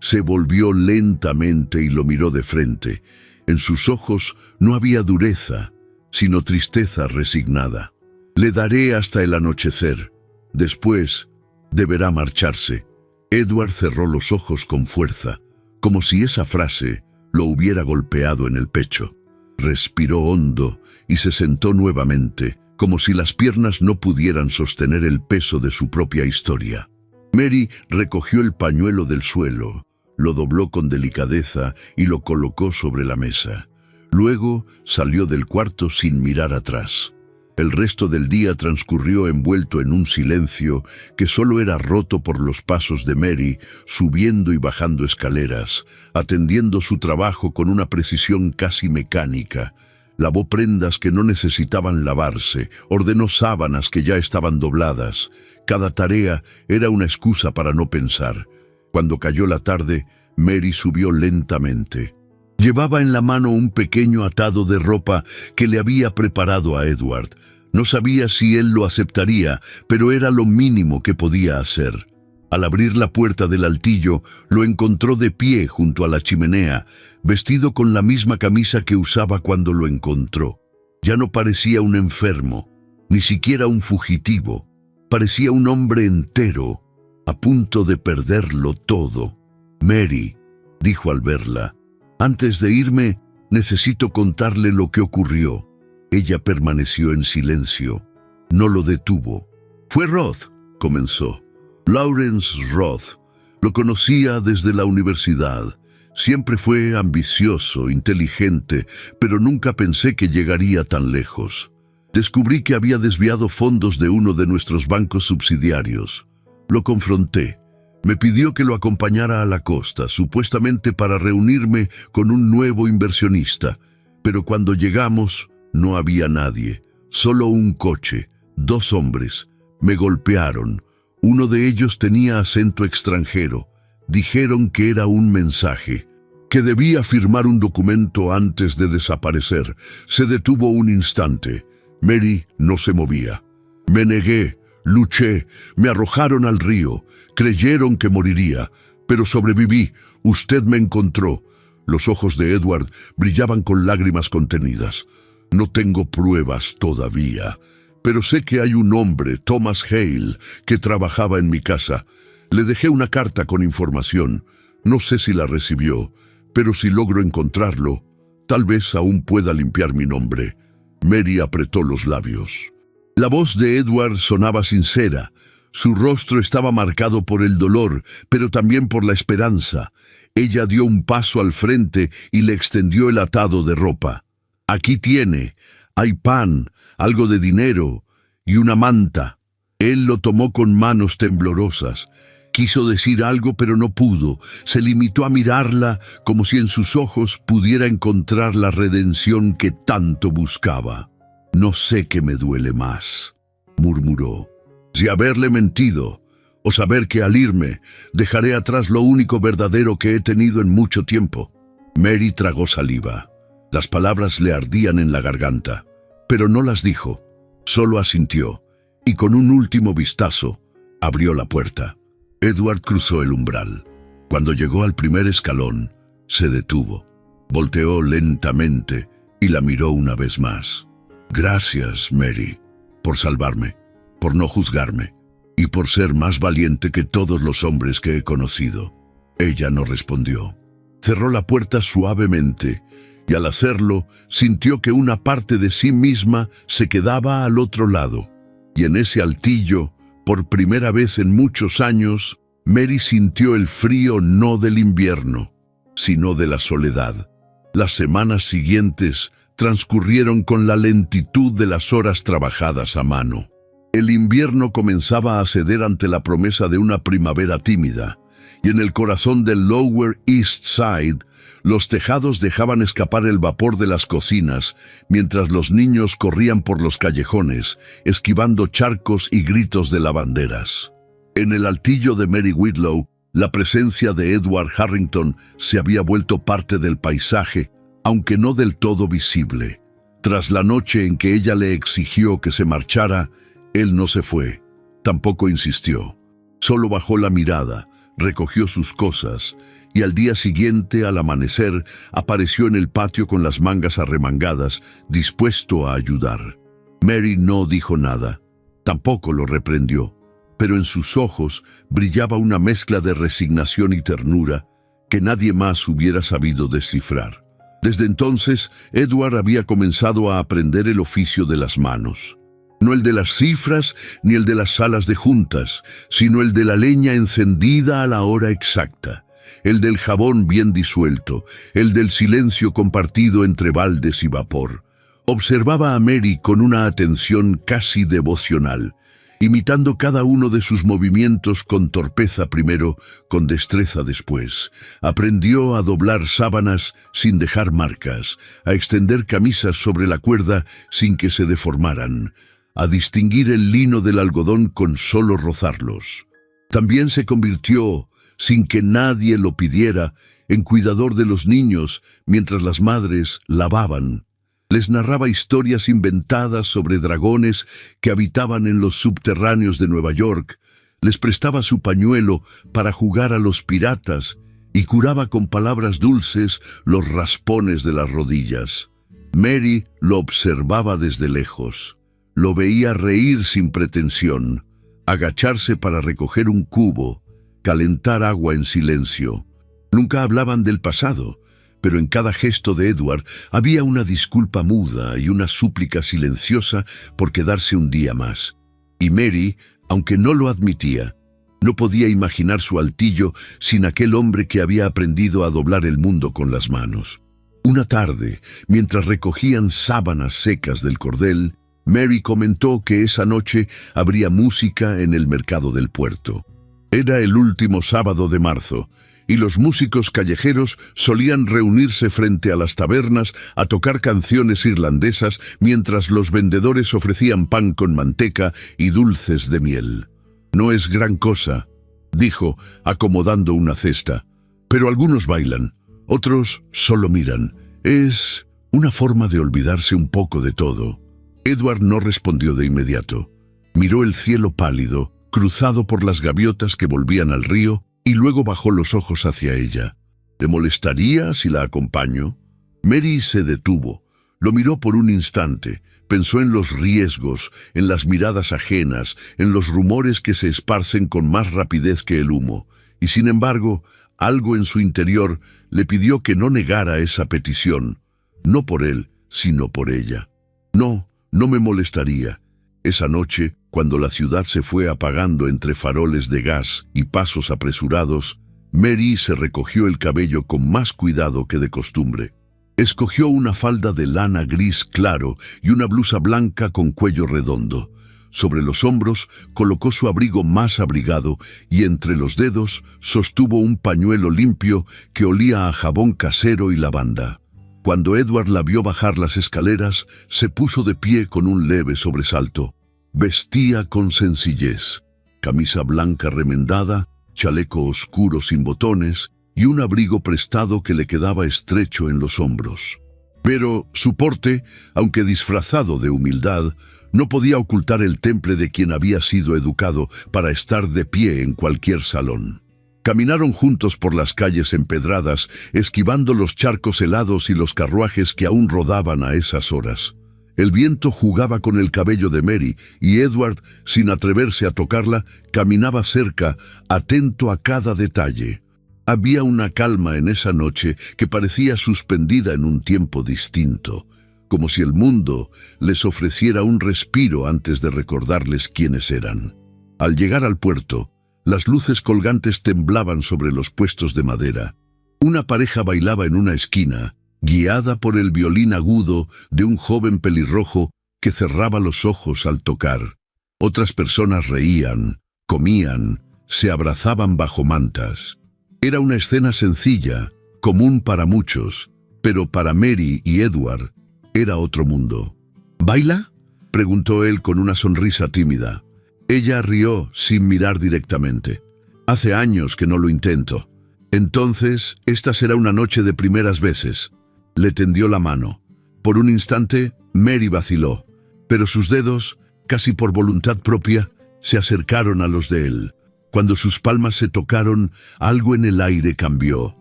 Se volvió lentamente y lo miró de frente. En sus ojos no había dureza, sino tristeza resignada. «Le daré hasta el anochecer. Después deberá marcharse». Edward cerró los ojos con fuerza, como si esa frase lo hubiera golpeado en el pecho. Respiró hondo y se sentó nuevamente, como si las piernas no pudieran sostener el peso de su propia historia. Mary recogió el pañuelo del suelo, lo dobló con delicadeza y lo colocó sobre la mesa. Luego salió del cuarto sin mirar atrás. El resto del día transcurrió envuelto en un silencio que solo era roto por los pasos de Mary, subiendo y bajando escaleras, atendiendo su trabajo con una precisión casi mecánica. Lavó prendas que no necesitaban lavarse, ordenó sábanas que ya estaban dobladas. Cada tarea era una excusa para no pensar. Cuando cayó la tarde, Mary subió lentamente. Llevaba en la mano un pequeño atado de ropa que le había preparado a Edward. No sabía si él lo aceptaría, pero era lo mínimo que podía hacer. Al abrir la puerta del altillo, lo encontró de pie junto a la chimenea, vestido con la misma camisa que usaba cuando lo encontró. Ya no parecía un enfermo, ni siquiera un fugitivo. Parecía un hombre entero, a punto de perderlo todo. «Mary», dijo al verla, «antes de irme, necesito contarle lo que ocurrió». Ella permaneció en silencio. No lo detuvo. «Fue Roth», comenzó. «Lawrence Roth. Lo conocía desde la universidad. Siempre fue ambicioso, inteligente, pero nunca pensé que llegaría tan lejos. Descubrí que había desviado fondos de uno de nuestros bancos subsidiarios. Lo confronté. Me pidió que lo acompañara a la costa, supuestamente para reunirme con un nuevo inversionista. Pero cuando llegamos, no había nadie. Solo un coche, 2 hombres. Me golpearon. Uno de ellos tenía acento extranjero. Dijeron que era un mensaje, que debía firmar un documento antes de desaparecer. Se detuvo un instante. Mary no se movía. Me negué, luché, me arrojaron al río. Creyeron que moriría, pero sobreviví. Usted me encontró. Los ojos de Edward brillaban con lágrimas contenidas. No tengo pruebas todavía, pero sé que hay un hombre, Thomas Hale, que trabajaba en mi casa. Le dejé una carta con información. No sé si la recibió, pero si logro encontrarlo, tal vez aún pueda limpiar mi nombre. Mary apretó los labios. La voz de Edward sonaba sincera. Su rostro estaba marcado por el dolor, pero también por la esperanza. Ella dio un paso al frente y le extendió el atado de ropa. «Aquí tiene. Hay pan, algo de dinero y una manta». Él lo tomó con manos temblorosas. Quiso decir algo, pero no pudo. Se limitó a mirarla como si en sus ojos pudiera encontrar la redención que tanto buscaba. «No sé qué me duele más», murmuró. «Si haberle mentido, o saber que al irme dejaré atrás lo único verdadero que he tenido en mucho tiempo». Mary tragó saliva. Las palabras le ardían en la garganta, pero no las dijo. Solo asintió, y con un último vistazo, abrió la puerta. Edward cruzó el umbral. Cuando llegó al primer escalón, se detuvo. Volteó lentamente y la miró una vez más. «Gracias, Mary, por salvarme, por no juzgarme y por ser más valiente que todos los hombres que he conocido». Ella no respondió. Cerró la puerta suavemente y al hacerlo sintió que una parte de sí misma se quedaba al otro lado. Y en ese altillo, por primera vez en muchos años, Mary sintió el frío no del invierno, sino de la soledad. Las semanas siguientes transcurrieron con la lentitud de las horas trabajadas a mano. El invierno comenzaba a ceder ante la promesa de una primavera tímida, y en el corazón del Lower East Side, los tejados dejaban escapar el vapor de las cocinas, mientras los niños corrían por los callejones, esquivando charcos y gritos de lavanderas. En el altillo de Mary Whitlow, la presencia de Edward Harrington se había vuelto parte del paisaje, aunque no del todo visible. Tras la noche en que ella le exigió que se marchara, él no se fue, tampoco insistió. Solo bajó la mirada, recogió sus cosas, y al día siguiente, al amanecer, apareció en el patio con las mangas arremangadas, dispuesto a ayudar. Mary no dijo nada, tampoco lo reprendió, pero en sus ojos brillaba una mezcla de resignación y ternura que nadie más hubiera sabido descifrar. Desde entonces, Edward había comenzado a aprender el oficio de las manos. No el de las cifras ni el de las salas de juntas, sino el de la leña encendida a la hora exacta, el del jabón bien disuelto, el del silencio compartido entre baldes y vapor. Observaba a Mary con una atención casi devocional, imitando cada uno de sus movimientos con torpeza primero, con destreza después. Aprendió a doblar sábanas sin dejar marcas, a extender camisas sobre la cuerda sin que se deformaran, a distinguir el lino del algodón con solo rozarlos. También se convirtió, sin que nadie lo pidiera, en cuidador de los niños mientras las madres lavaban. Les narraba historias inventadas sobre dragones que habitaban en los subterráneos de Nueva York, les prestaba su pañuelo para jugar a los piratas y curaba con palabras dulces los raspones de las rodillas. Mary lo observaba desde lejos. Lo veía reír sin pretensión, agacharse para recoger un cubo, calentar agua en silencio. Nunca hablaban del pasado, pero en cada gesto de Edward había una disculpa muda y una súplica silenciosa por quedarse un día más. Y Mary, aunque no lo admitía, no podía imaginar su altillo sin aquel hombre que había aprendido a doblar el mundo con las manos. Una tarde, mientras recogían sábanas secas del cordel, Mary comentó que esa noche habría música en el mercado del puerto. Era el último sábado de marzo, y los músicos callejeros solían reunirse frente a las tabernas a tocar canciones irlandesas mientras los vendedores ofrecían pan con manteca y dulces de miel. «No es gran cosa», dijo, acomodando una cesta, «pero algunos bailan, otros solo miran. Es una forma de olvidarse un poco de todo». Edward no respondió de inmediato. Miró el cielo pálido, cruzado por las gaviotas que volvían al río, y luego bajó los ojos hacia ella. ¿Le molestaría si la acompaño? Mary se detuvo. Lo miró por un instante. Pensó en los riesgos, en las miradas ajenas, en los rumores que se esparcen con más rapidez que el humo. Y sin embargo, algo en su interior le pidió que no negara esa petición. No por él, sino por ella. No me molestaría. Esa noche, cuando la ciudad se fue apagando entre faroles de gas y pasos apresurados, Mary se recogió el cabello con más cuidado que de costumbre. Escogió una falda de lana gris claro y una blusa blanca con cuello redondo. Sobre los hombros colocó su abrigo más abrigado y entre los dedos sostuvo un pañuelo limpio que olía a jabón casero y lavanda. Cuando Edward la vio bajar las escaleras, se puso de pie con un leve sobresalto. Vestía con sencillez, camisa blanca remendada, chaleco oscuro sin botones y un abrigo prestado que le quedaba estrecho en los hombros. Pero su porte, aunque disfrazado de humildad, no podía ocultar el temple de quien había sido educado para estar de pie en cualquier salón. Caminaron juntos por las calles empedradas, esquivando los charcos helados y los carruajes que aún rodaban a esas horas. El viento jugaba con el cabello de Mary y Edward, sin atreverse a tocarla, caminaba cerca, atento a cada detalle. Había una calma en esa noche que parecía suspendida en un tiempo distinto, como si el mundo les ofreciera un respiro antes de recordarles quiénes eran. Al llegar al puerto, las luces colgantes temblaban sobre los puestos de madera. Una pareja bailaba en una esquina, guiada por el violín agudo de un joven pelirrojo que cerraba los ojos al tocar. Otras personas reían, comían, se abrazaban bajo mantas. Era una escena sencilla, común para muchos, pero para Mary y Edward era otro mundo. ¿Baila?, preguntó él con una sonrisa tímida. Ella rió sin mirar directamente. «Hace años que no lo intento. Entonces, esta será una noche de primeras veces». Le tendió la mano. Por un instante, Mary vaciló, pero sus dedos, casi por voluntad propia, se acercaron a los de él. Cuando sus palmas se tocaron, algo en el aire cambió.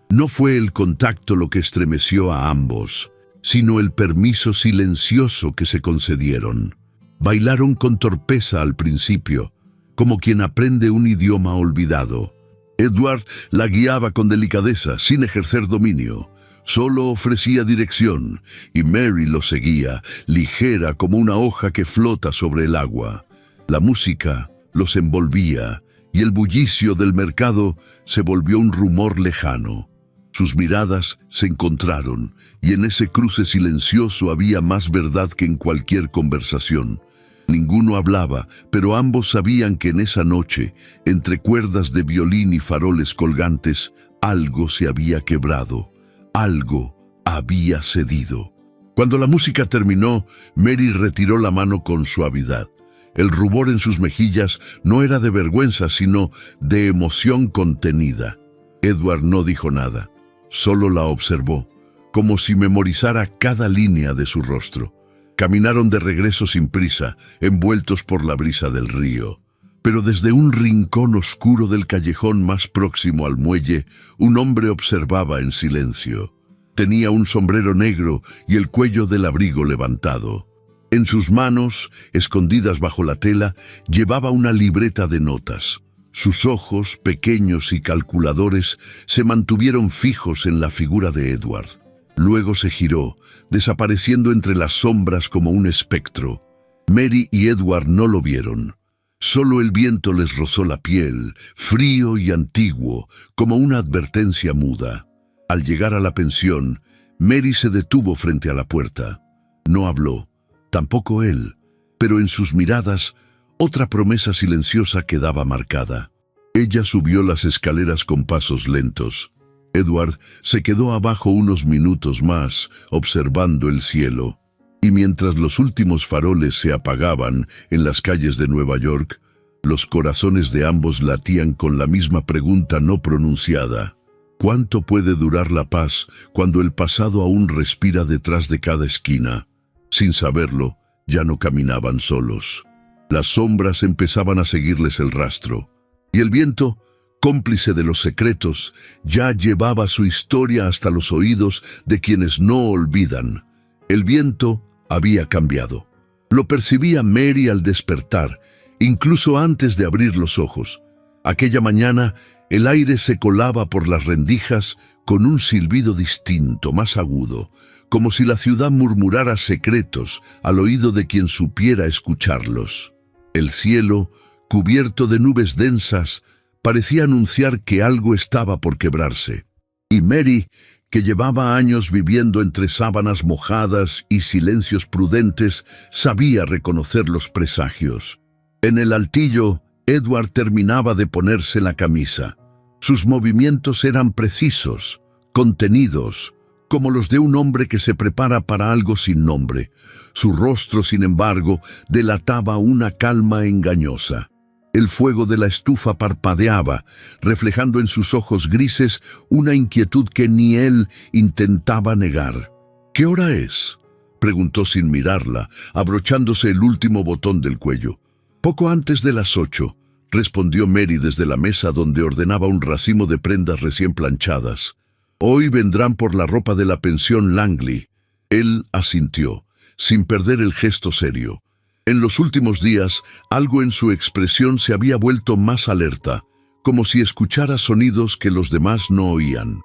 No fue el contacto lo que estremeció a ambos, sino el permiso silencioso que se concedieron. Bailaron con torpeza al principio, como quien aprende un idioma olvidado. Edward la guiaba con delicadeza, sin ejercer dominio. Solo ofrecía dirección, y Mary lo seguía, ligera como una hoja que flota sobre el agua. La música los envolvía, y el bullicio del mercado se volvió un rumor lejano. Sus miradas se encontraron, y en ese cruce silencioso había más verdad que en cualquier conversación. Ninguno hablaba, pero ambos sabían que en esa noche, entre cuerdas de violín y faroles colgantes, algo se había quebrado. Algo había cedido. Cuando la música terminó, Mary retiró la mano con suavidad. El rubor en sus mejillas no era de vergüenza, sino de emoción contenida. Edward no dijo nada, solo la observó, como si memorizara cada línea de su rostro. Caminaron de regreso sin prisa, envueltos por la brisa del río. Pero desde un rincón oscuro del callejón más próximo al muelle, un hombre observaba en silencio. Tenía un sombrero negro y el cuello del abrigo levantado. En sus manos, escondidas bajo la tela, llevaba una libreta de notas. Sus ojos, pequeños y calculadores, se mantuvieron fijos en la figura de Edward. Luego se giró, desapareciendo entre las sombras como un espectro. Mary y Edward no lo vieron. Solo el viento les rozó la piel, frío y antiguo, como una advertencia muda. Al llegar a la pensión, Mary se detuvo frente a la puerta. No habló, tampoco él, pero en sus miradas, otra promesa silenciosa quedaba marcada. Ella subió las escaleras con pasos lentos. Edward se quedó abajo unos minutos más, observando el cielo. Y mientras los últimos faroles se apagaban en las calles de Nueva York, los corazones de ambos latían con la misma pregunta no pronunciada. ¿Cuánto puede durar la paz cuando el pasado aún respira detrás de cada esquina? Sin saberlo, ya no caminaban solos. Las sombras empezaban a seguirles el rastro, y el viento, cómplice de los secretos, ya llevaba su historia hasta los oídos de quienes no olvidan. El viento había cambiado. Lo percibía Mary al despertar, incluso antes de abrir los ojos. Aquella mañana, el aire se colaba por las rendijas con un silbido distinto, más agudo, como si la ciudad murmurara secretos al oído de quien supiera escucharlos. El cielo, cubierto de nubes densas, parecía anunciar que algo estaba por quebrarse. Y Mary, que llevaba años viviendo entre sábanas mojadas y silencios prudentes, sabía reconocer los presagios. En el altillo, Edward terminaba de ponerse la camisa. Sus movimientos eran precisos, contenidos, como los de un hombre que se prepara para algo sin nombre. Su rostro, sin embargo, delataba una calma engañosa. El fuego de la estufa parpadeaba, reflejando en sus ojos grises una inquietud que ni él intentaba negar. «¿Qué hora es?», preguntó sin mirarla, abrochándose el último botón del cuello. «Poco antes de las 8», respondió Mary desde la mesa donde ordenaba un racimo de prendas recién planchadas. «Hoy vendrán por la ropa de la pensión Langley». Él asintió, sin perder el gesto serio. En los últimos días, algo en su expresión se había vuelto más alerta, como si escuchara sonidos que los demás no oían.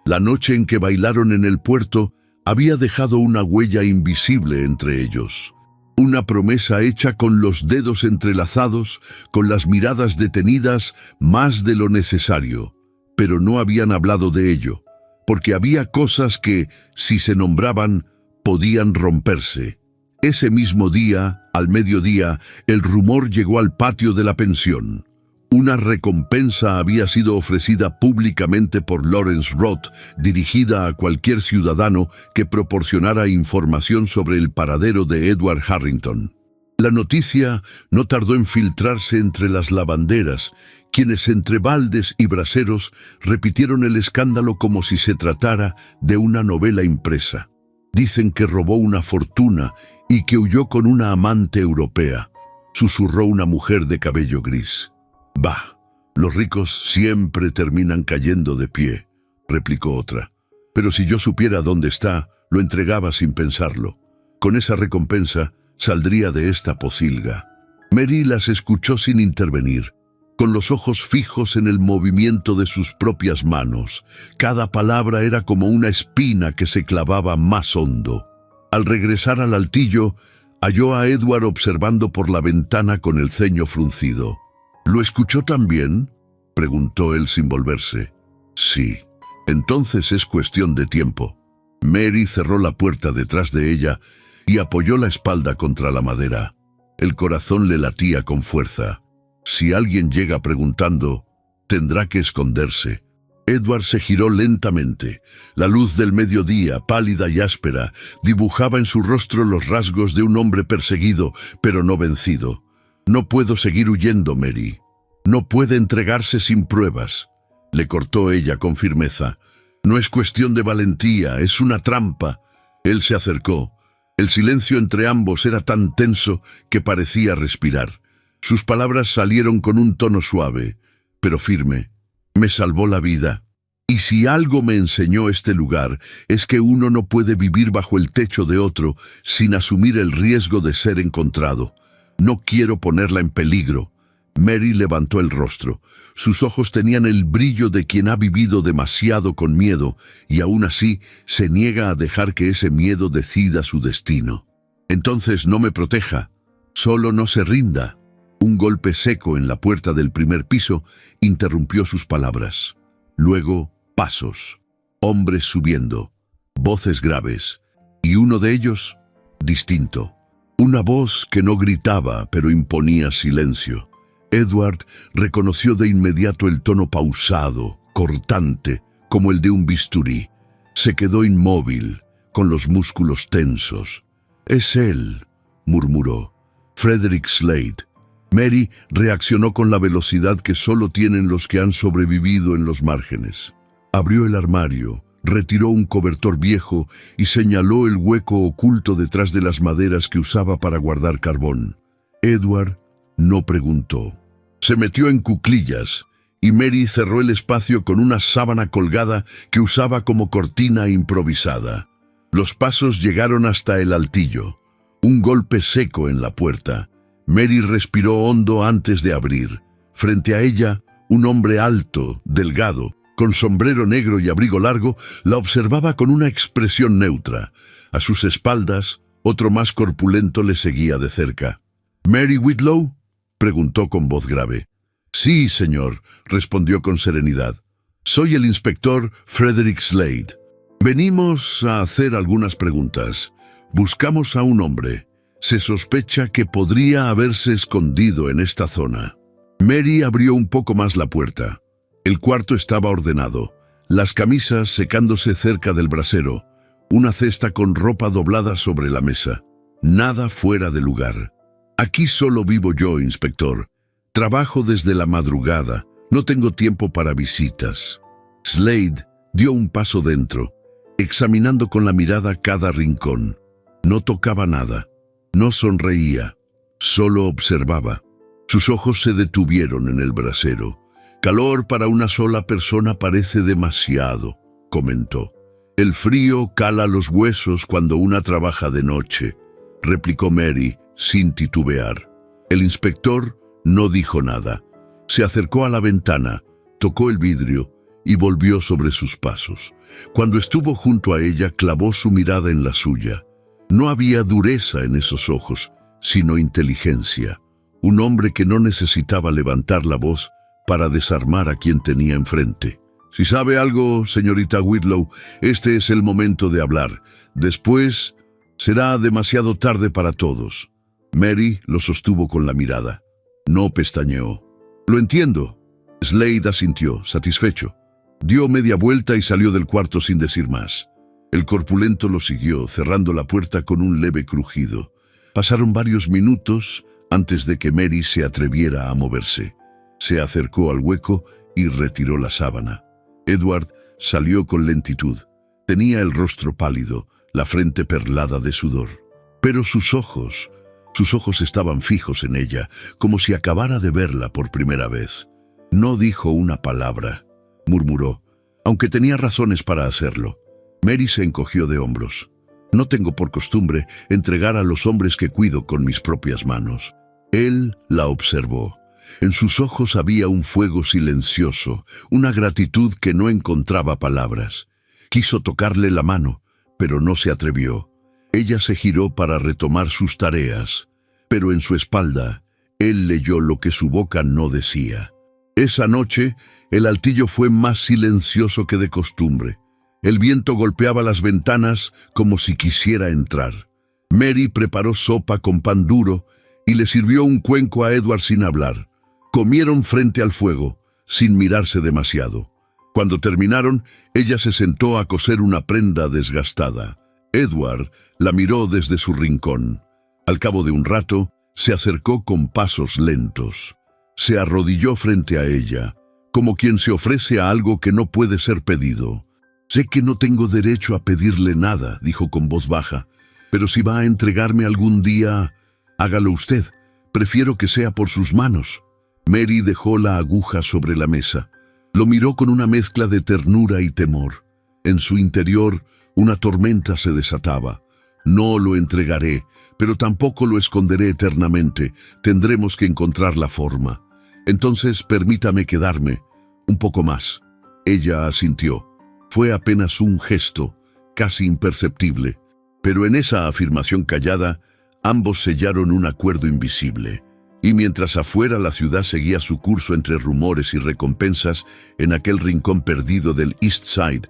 La noche en que bailaron en el puerto había dejado una huella invisible entre ellos. Una promesa hecha con los dedos entrelazados, con las miradas detenidas más de lo necesario. Pero no habían hablado de ello, porque había cosas que, si se nombraban, podían romperse. Ese mismo día, al mediodía, el rumor llegó al patio de la pensión. Una recompensa había sido ofrecida públicamente por Lawrence Roth, dirigida a cualquier ciudadano que proporcionara información sobre el paradero de Edward Harrington. La noticia no tardó en filtrarse entre las lavanderas, quienes entre baldes y braseros repitieron el escándalo como si se tratara de una novela impresa. Dicen que robó una fortuna y que huyó con una amante europea, susurró una mujer de cabello gris. «Bah, los ricos siempre terminan cayendo de pie», replicó otra. «Pero si yo supiera dónde está, lo entregaba sin pensarlo. Con esa recompensa saldría de esta pocilga». Mary las escuchó sin intervenir, con los ojos fijos en el movimiento de sus propias manos. Cada palabra era como una espina que se clavaba más hondo. Al regresar al altillo, halló a Edward observando por la ventana con el ceño fruncido. «¿Lo escuchó también?», preguntó él sin volverse. «Sí. Entonces es cuestión de tiempo». Mary cerró la puerta detrás de ella y apoyó la espalda contra la madera. El corazón le latía con fuerza. Si alguien llega preguntando, tendrá que esconderse. Edward se giró lentamente. La luz del mediodía, pálida y áspera, dibujaba en su rostro los rasgos de un hombre perseguido, pero no vencido. «No puedo seguir huyendo, Mary. No puede entregarse sin pruebas», le cortó ella con firmeza. «No es cuestión de valentía, es una trampa». Él se acercó. El silencio entre ambos era tan tenso que parecía respirar. Sus palabras salieron con un tono suave, pero firme. «Me salvó la vida». Y si algo me enseñó este lugar, es que uno no puede vivir bajo el techo de otro sin asumir el riesgo de ser encontrado. No quiero ponerla en peligro. Mary levantó el rostro. Sus ojos tenían el brillo de quien ha vivido demasiado con miedo y aún así se niega a dejar que ese miedo decida su destino. Entonces no me proteja, solo no se rinda. Un golpe seco en la puerta del primer piso interrumpió sus palabras. Luego, pasos, hombres subiendo, voces graves, y uno de ellos, distinto. Una voz que no gritaba, pero imponía silencio. Edward reconoció de inmediato el tono pausado, cortante, como el de un bisturí. Se quedó inmóvil, con los músculos tensos. «Es él», murmuró. «Frederick Slade». Mary reaccionó con la velocidad que solo tienen los que han sobrevivido en los márgenes. Abrió el armario, retiró un cobertor viejo y señaló el hueco oculto detrás de las maderas que usaba para guardar carbón. Edward no preguntó. Se metió en cuclillas y Mary cerró el espacio con una sábana colgada que usaba como cortina improvisada. Los pasos llegaron hasta el altillo. Un golpe seco en la puerta. Mary respiró hondo antes de abrir. Frente a ella, un hombre alto, delgado, con sombrero negro y abrigo largo, la observaba con una expresión neutra. A sus espaldas, otro más corpulento le seguía de cerca. «¿Mary Whitlow?», preguntó con voz grave. «Sí, señor», respondió con serenidad. «Soy el inspector Frederick Slade. Venimos a hacer algunas preguntas. Buscamos a un hombre. Se sospecha que podría haberse escondido en esta zona». Mary abrió un poco más la puerta. El cuarto estaba ordenado, las camisas secándose cerca del brasero, una cesta con ropa doblada sobre la mesa. Nada fuera de lugar. «Aquí solo vivo yo, inspector. Trabajo desde la madrugada. No tengo tiempo para visitas». Slade dio un paso dentro, examinando con la mirada cada rincón. No tocaba nada. No sonreía. Solo observaba. Sus ojos se detuvieron en el brasero. «Calor para una sola persona parece demasiado», comentó. «El frío cala los huesos cuando una trabaja de noche», replicó Mary sin titubear. El inspector no dijo nada. Se acercó a la ventana, tocó el vidrio y volvió sobre sus pasos. Cuando estuvo junto a ella, clavó su mirada en la suya. No había dureza en esos ojos, sino inteligencia. Un hombre que no necesitaba levantar la voz para desarmar a quien tenía enfrente. «Si sabe algo, señorita Whitlow, este es el momento de hablar. Después será demasiado tarde para todos». Mary lo sostuvo con la mirada. No pestañeó. «Lo entiendo». Slade asintió, satisfecho. Dio media vuelta y salió del cuarto sin decir más. El corpulento lo siguió, cerrando la puerta con un leve crujido. Pasaron varios minutos antes de que Mary se atreviera a moverse. Se acercó al hueco y retiró la sábana. Edward salió con lentitud. Tenía el rostro pálido, la frente perlada de sudor. Pero sus ojos estaban fijos en ella, como si acabara de verla por primera vez. No dijo una palabra. Murmuró, aunque tenía razones para hacerlo. Mary se encogió de hombros. «No tengo por costumbre entregar a los hombres que cuido con mis propias manos». Él la observó. En sus ojos había un fuego silencioso, una gratitud que no encontraba palabras. Quiso tocarle la mano, pero no se atrevió. Ella se giró para retomar sus tareas, pero en su espalda, él leyó lo que su boca no decía. Esa noche, el altillo fue más silencioso que de costumbre. El viento golpeaba las ventanas como si quisiera entrar. Mary preparó sopa con pan duro y le sirvió un cuenco a Edward sin hablar. Comieron frente al fuego, sin mirarse demasiado. Cuando terminaron, ella se sentó a coser una prenda desgastada. Edward la miró desde su rincón. Al cabo de un rato, se acercó con pasos lentos. Se arrodilló frente a ella, como quien se ofrece a algo que no puede ser pedido. «Sé que no tengo derecho a pedirle nada», dijo con voz baja, «pero si va a entregarme algún día, hágalo usted. Prefiero que sea por sus manos». Mary dejó la aguja sobre la mesa. Lo miró con una mezcla de ternura y temor. En su interior, una tormenta se desataba. No lo entregaré, pero tampoco lo esconderé eternamente. Tendremos que encontrar la forma. Entonces permítame quedarme un poco más. Ella asintió. Fue apenas un gesto, casi imperceptible. Pero en esa afirmación callada, ambos sellaron un acuerdo invisible. Y mientras afuera la ciudad seguía su curso entre rumores y recompensas, en aquel rincón perdido del East Side,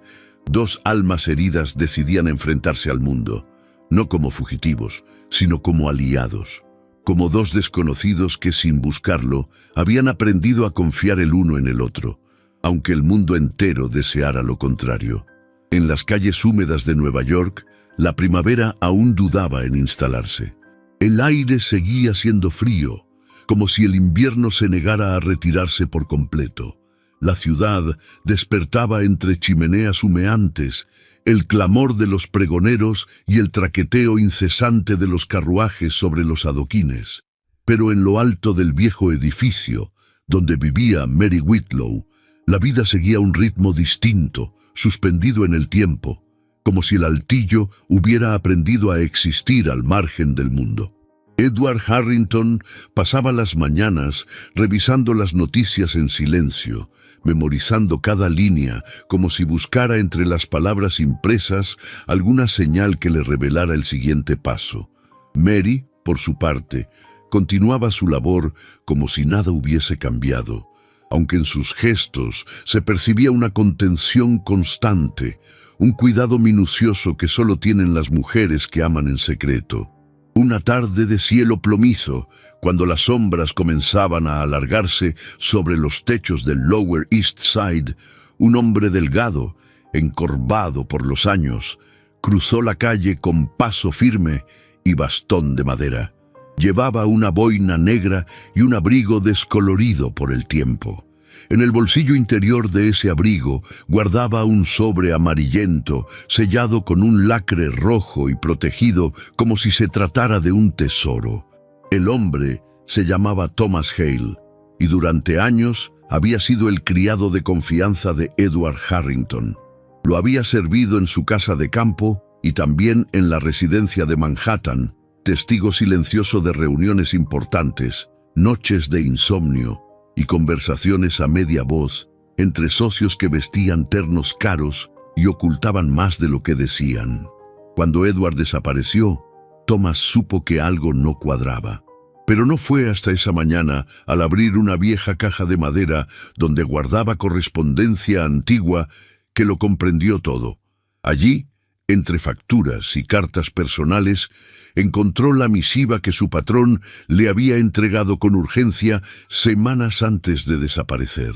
dos almas heridas decidían enfrentarse al mundo. No como fugitivos, sino como aliados. Como dos desconocidos que, sin buscarlo, habían aprendido a confiar el uno en el otro, aunque el mundo entero deseara lo contrario. En las calles húmedas de Nueva York, la primavera aún dudaba en instalarse. El aire seguía siendo frío, como si el invierno se negara a retirarse por completo. La ciudad despertaba entre chimeneas humeantes, el clamor de los pregoneros y el traqueteo incesante de los carruajes sobre los adoquines. Pero en lo alto del viejo edificio, donde vivía Mary Whitlow, la vida seguía un ritmo distinto, suspendido en el tiempo, como si el altillo hubiera aprendido a existir al margen del mundo. Edward Harrington pasaba las mañanas revisando las noticias en silencio, memorizando cada línea como si buscara entre las palabras impresas alguna señal que le revelara el siguiente paso. Mary, por su parte, continuaba su labor como si nada hubiese cambiado, aunque en sus gestos se percibía una contención constante, un cuidado minucioso que solo tienen las mujeres que aman en secreto. Una tarde de cielo plomizo, cuando las sombras comenzaban a alargarse sobre los techos del Lower East Side, un hombre delgado, encorvado por los años, cruzó la calle con paso firme y bastón de madera. Llevaba una boina negra y un abrigo descolorido por el tiempo. En el bolsillo interior de ese abrigo guardaba un sobre amarillento, sellado con un lacre rojo y protegido como si se tratara de un tesoro. El hombre se llamaba Thomas Hale, y durante años había sido el criado de confianza de Edward Harrington. Lo había servido en su casa de campo y también en la residencia de Manhattan, testigo silencioso de reuniones importantes, noches de insomnio y conversaciones a media voz entre socios que vestían ternos caros y ocultaban más de lo que decían. Cuando Edward desapareció, Thomas supo que algo no cuadraba. Pero no fue hasta esa mañana, al abrir una vieja caja de madera donde guardaba correspondencia antigua, que lo comprendió todo. Allí, entre facturas y cartas personales, encontró la misiva que su patrón le había entregado con urgencia semanas antes de desaparecer.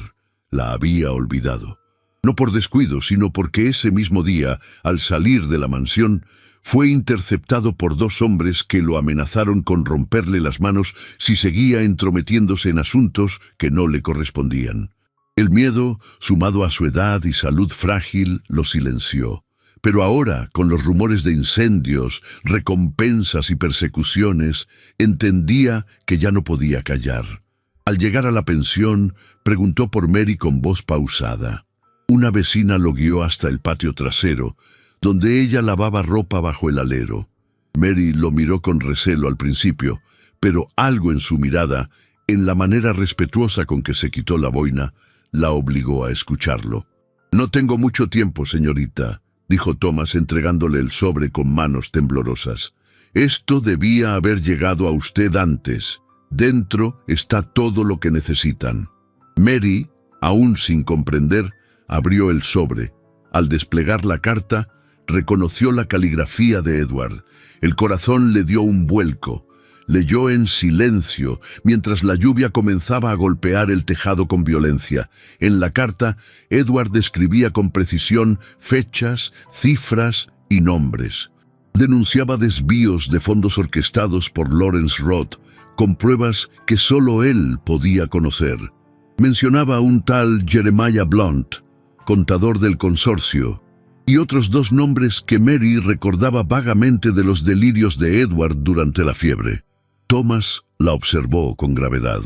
La había olvidado. No por descuido, sino porque ese mismo día, al salir de la mansión, fue interceptado por dos hombres que lo amenazaron con romperle las manos si seguía entrometiéndose en asuntos que no le correspondían. El miedo, sumado a su edad y salud frágil, lo silenció. Pero ahora, con los rumores de incendios, recompensas y persecuciones, entendía que ya no podía callar. Al llegar a la pensión, preguntó por Mary con voz pausada. Una vecina lo guió hasta el patio trasero, donde ella lavaba ropa bajo el alero. Mary lo miró con recelo al principio, pero algo en su mirada, en la manera respetuosa con que se quitó la boina, la obligó a escucharlo. «No tengo mucho tiempo, señorita», dijo Thomas entregándole el sobre con manos temblorosas. «Esto debía haber llegado a usted antes. Dentro está todo lo que necesitan». Mary, aún sin comprender, abrió el sobre. Al desplegar la carta, reconoció la caligrafía de Edward. El corazón le dio un vuelco. Leyó en silencio, mientras la lluvia comenzaba a golpear el tejado con violencia. En la carta, Edward describía con precisión fechas, cifras y nombres. Denunciaba desvíos de fondos orquestados por Lawrence Roth, con pruebas que solo él podía conocer. Mencionaba a un tal Jeremiah Blunt, contador del consorcio, y otros dos nombres que Mary recordaba vagamente de los delirios de Edward durante la fiebre. Thomas la observó con gravedad.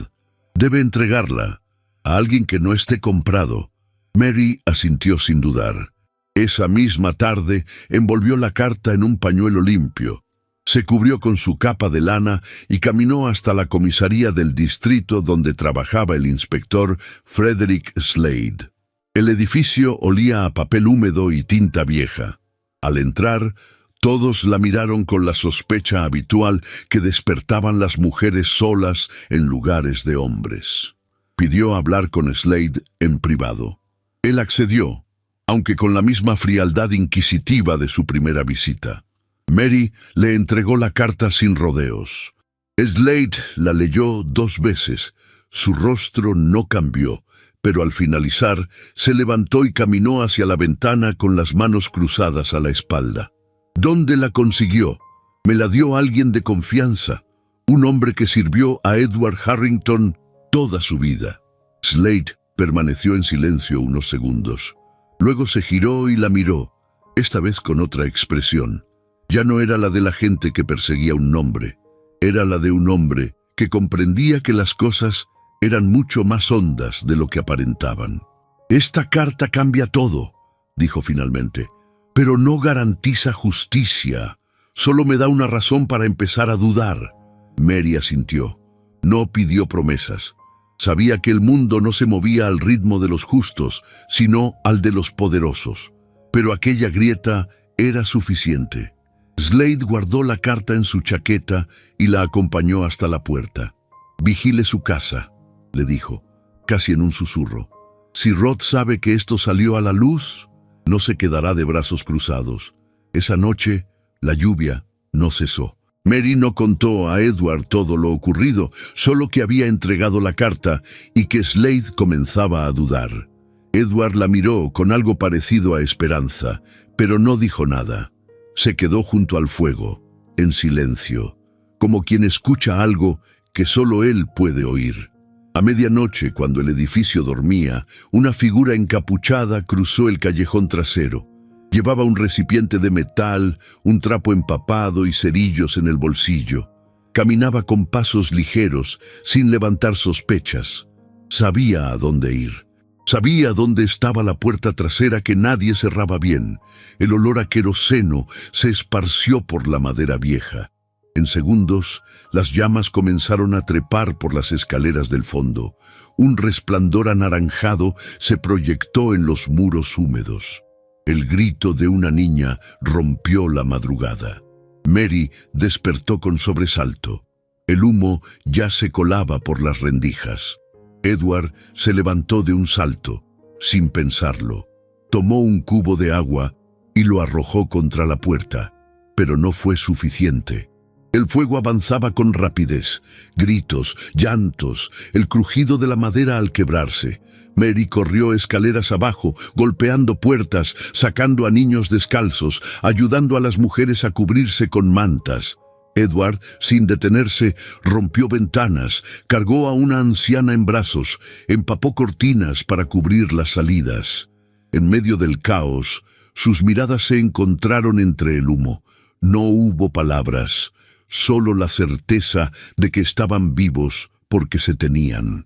«Debe entregarla a alguien que no esté comprado. Mary asintió sin dudar. Esa misma tarde envolvió la carta en un pañuelo limpio. Se cubrió con su capa de lana y caminó hasta la comisaría del distrito donde trabajaba el inspector Frederick Slade. El edificio olía a papel húmedo y tinta vieja. Al entrar, todos la miraron con la sospecha habitual que despertaban las mujeres solas en lugares de hombres. Pidió hablar con Slade en privado. Él accedió, aunque con la misma frialdad inquisitiva de su primera visita. Mary le entregó la carta sin rodeos. Slade la leyó 2 veces. Su rostro no cambió, pero al finalizar se levantó y caminó hacia la ventana con las manos cruzadas a la espalda. ¿Dónde la consiguió? Me la dio alguien de confianza, un hombre que sirvió a Edward Harrington toda su vida. Slade permaneció en silencio unos segundos. Luego se giró y la miró, esta vez con otra expresión. Ya no era la de la gente que perseguía un nombre, era la de un hombre que comprendía que las cosas eran mucho más hondas de lo que aparentaban. «Esta carta cambia todo», dijo finalmente, «pero no garantiza justicia. Solo me da una razón para empezar a dudar». Mary asintió. No pidió promesas. Sabía que el mundo no se movía al ritmo de los justos, sino al de los poderosos. Pero aquella grieta era suficiente. Slade guardó la carta en su chaqueta y la acompañó hasta la puerta. «Vigile su casa», le dijo, casi en un susurro. «Si Rod sabe que esto salió a la luz, no se quedará de brazos cruzados». Esa noche, la lluvia no cesó. Mary no contó a Edward todo lo ocurrido, solo que había entregado la carta y que Slade comenzaba a dudar. Edward la miró con algo parecido a esperanza, pero no dijo nada. Se quedó junto al fuego, en silencio, como quien escucha algo que solo él puede oír. A medianoche, cuando el edificio dormía, una figura encapuchada cruzó el callejón trasero. Llevaba un recipiente de metal, un trapo empapado y cerillos en el bolsillo. Caminaba con pasos ligeros, sin levantar sospechas. Sabía a dónde ir. Sabía dónde estaba la puerta trasera que nadie cerraba bien. El olor a queroseno se esparció por la madera vieja. En segundos, las llamas comenzaron a trepar por las escaleras del fondo. Un resplandor anaranjado se proyectó en los muros húmedos. El grito de una niña rompió la madrugada. Mary despertó con sobresalto. El humo ya se colaba por las rendijas. Edward se levantó de un salto, sin pensarlo. Tomó un cubo de agua y lo arrojó contra la puerta, pero no fue suficiente. El fuego avanzaba con rapidez, gritos, llantos, el crujido de la madera al quebrarse. Mary corrió escaleras abajo, golpeando puertas, sacando a niños descalzos, ayudando a las mujeres a cubrirse con mantas. Edward, sin detenerse, rompió ventanas, cargó a una anciana en brazos, empapó cortinas para cubrir las salidas. En medio del caos, sus miradas se encontraron entre el humo. No hubo palabras, solo la certeza de que estaban vivos porque se tenían.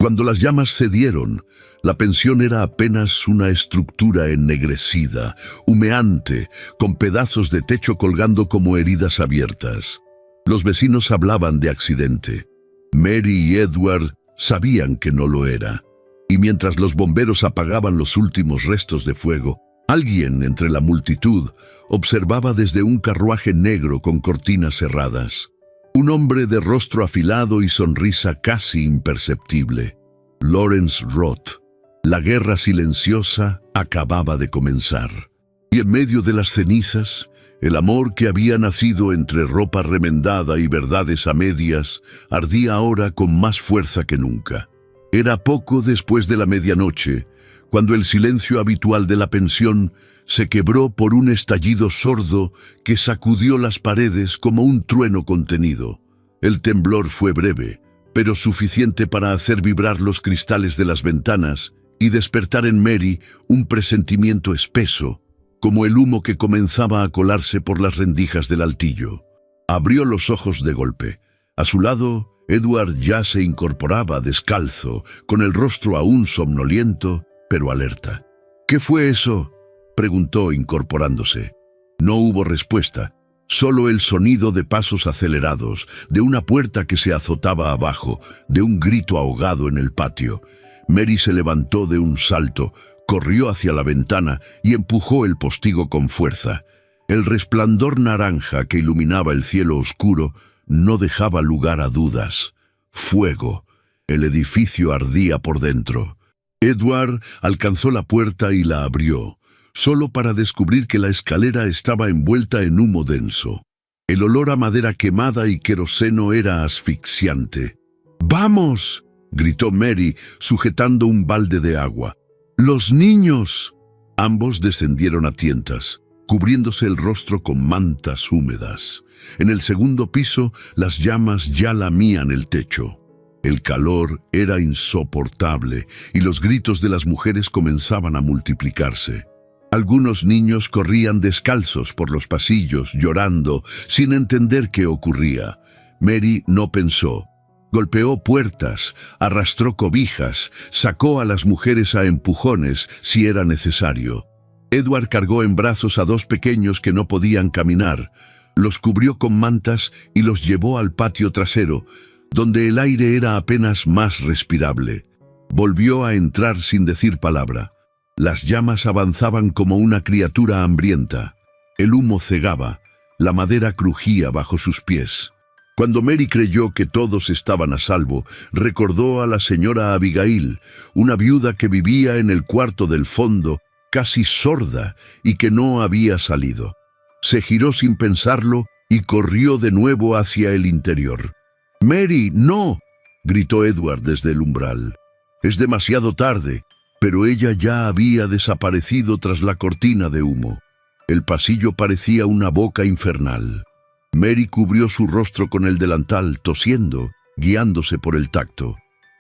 Cuando las llamas cedieron, la pensión era apenas una estructura ennegrecida, humeante, con pedazos de techo colgando como heridas abiertas. Los vecinos hablaban de accidente. Mary y Edward sabían que no lo era. Y mientras los bomberos apagaban los últimos restos de fuego, alguien entre la multitud observaba desde un carruaje negro con cortinas cerradas. Un hombre de rostro afilado y sonrisa casi imperceptible. Lawrence Roth. La guerra silenciosa acababa de comenzar. Y en medio de las cenizas, el amor que había nacido entre ropa remendada y verdades a medias ardía ahora con más fuerza que nunca. Era poco después de la medianoche, cuando el silencio habitual de la pensión se quebró por un estallido sordo que sacudió las paredes como un trueno contenido. El temblor fue breve, pero suficiente para hacer vibrar los cristales de las ventanas y despertar en Mary un presentimiento espeso, como el humo que comenzaba a colarse por las rendijas del altillo. Abrió los ojos de golpe. A su lado, Edward ya se incorporaba descalzo, con el rostro aún somnoliento, pero alerta. —¿Qué fue eso? —preguntó incorporándose. No hubo respuesta, solo el sonido de pasos acelerados, de una puerta que se azotaba abajo, de un grito ahogado en el patio. Mary se levantó de un salto, corrió hacia la ventana y empujó el postigo con fuerza. El resplandor naranja que iluminaba el cielo oscuro no dejaba lugar a dudas. Fuego. El edificio ardía por dentro. Edward alcanzó la puerta y la abrió, solo para descubrir que la escalera estaba envuelta en humo denso. El olor a madera quemada y queroseno era asfixiante. —¡Vamos! —gritó Mary, sujetando un balde de agua. —¡Los niños! Ambos descendieron a tientas, cubriéndose el rostro con mantas húmedas. En el segundo piso, las llamas ya lamían el techo. El calor era insoportable y los gritos de las mujeres comenzaban a multiplicarse. Algunos niños corrían descalzos por los pasillos, llorando, sin entender qué ocurría. Mary no pensó. Golpeó puertas, arrastró cobijas, sacó a las mujeres a empujones si era necesario. Edward cargó en brazos a dos pequeños que no podían caminar. Los cubrió con mantas y los llevó al patio trasero, donde el aire era apenas más respirable. Volvió a entrar sin decir palabra. Las llamas avanzaban como una criatura hambrienta. El humo cegaba, la madera crujía bajo sus pies. Cuando Mary creyó que todos estaban a salvo, recordó a la señora Abigail, una viuda que vivía en el cuarto del fondo, casi sorda, y que no había salido. Se giró sin pensarlo y corrió de nuevo hacia el interior. —¡Mary, no! —gritó Edward desde el umbral. Es demasiado tarde, pero ella ya había desaparecido tras la cortina de humo. El pasillo parecía una boca infernal. Mary cubrió su rostro con el delantal, tosiendo, guiándose por el tacto.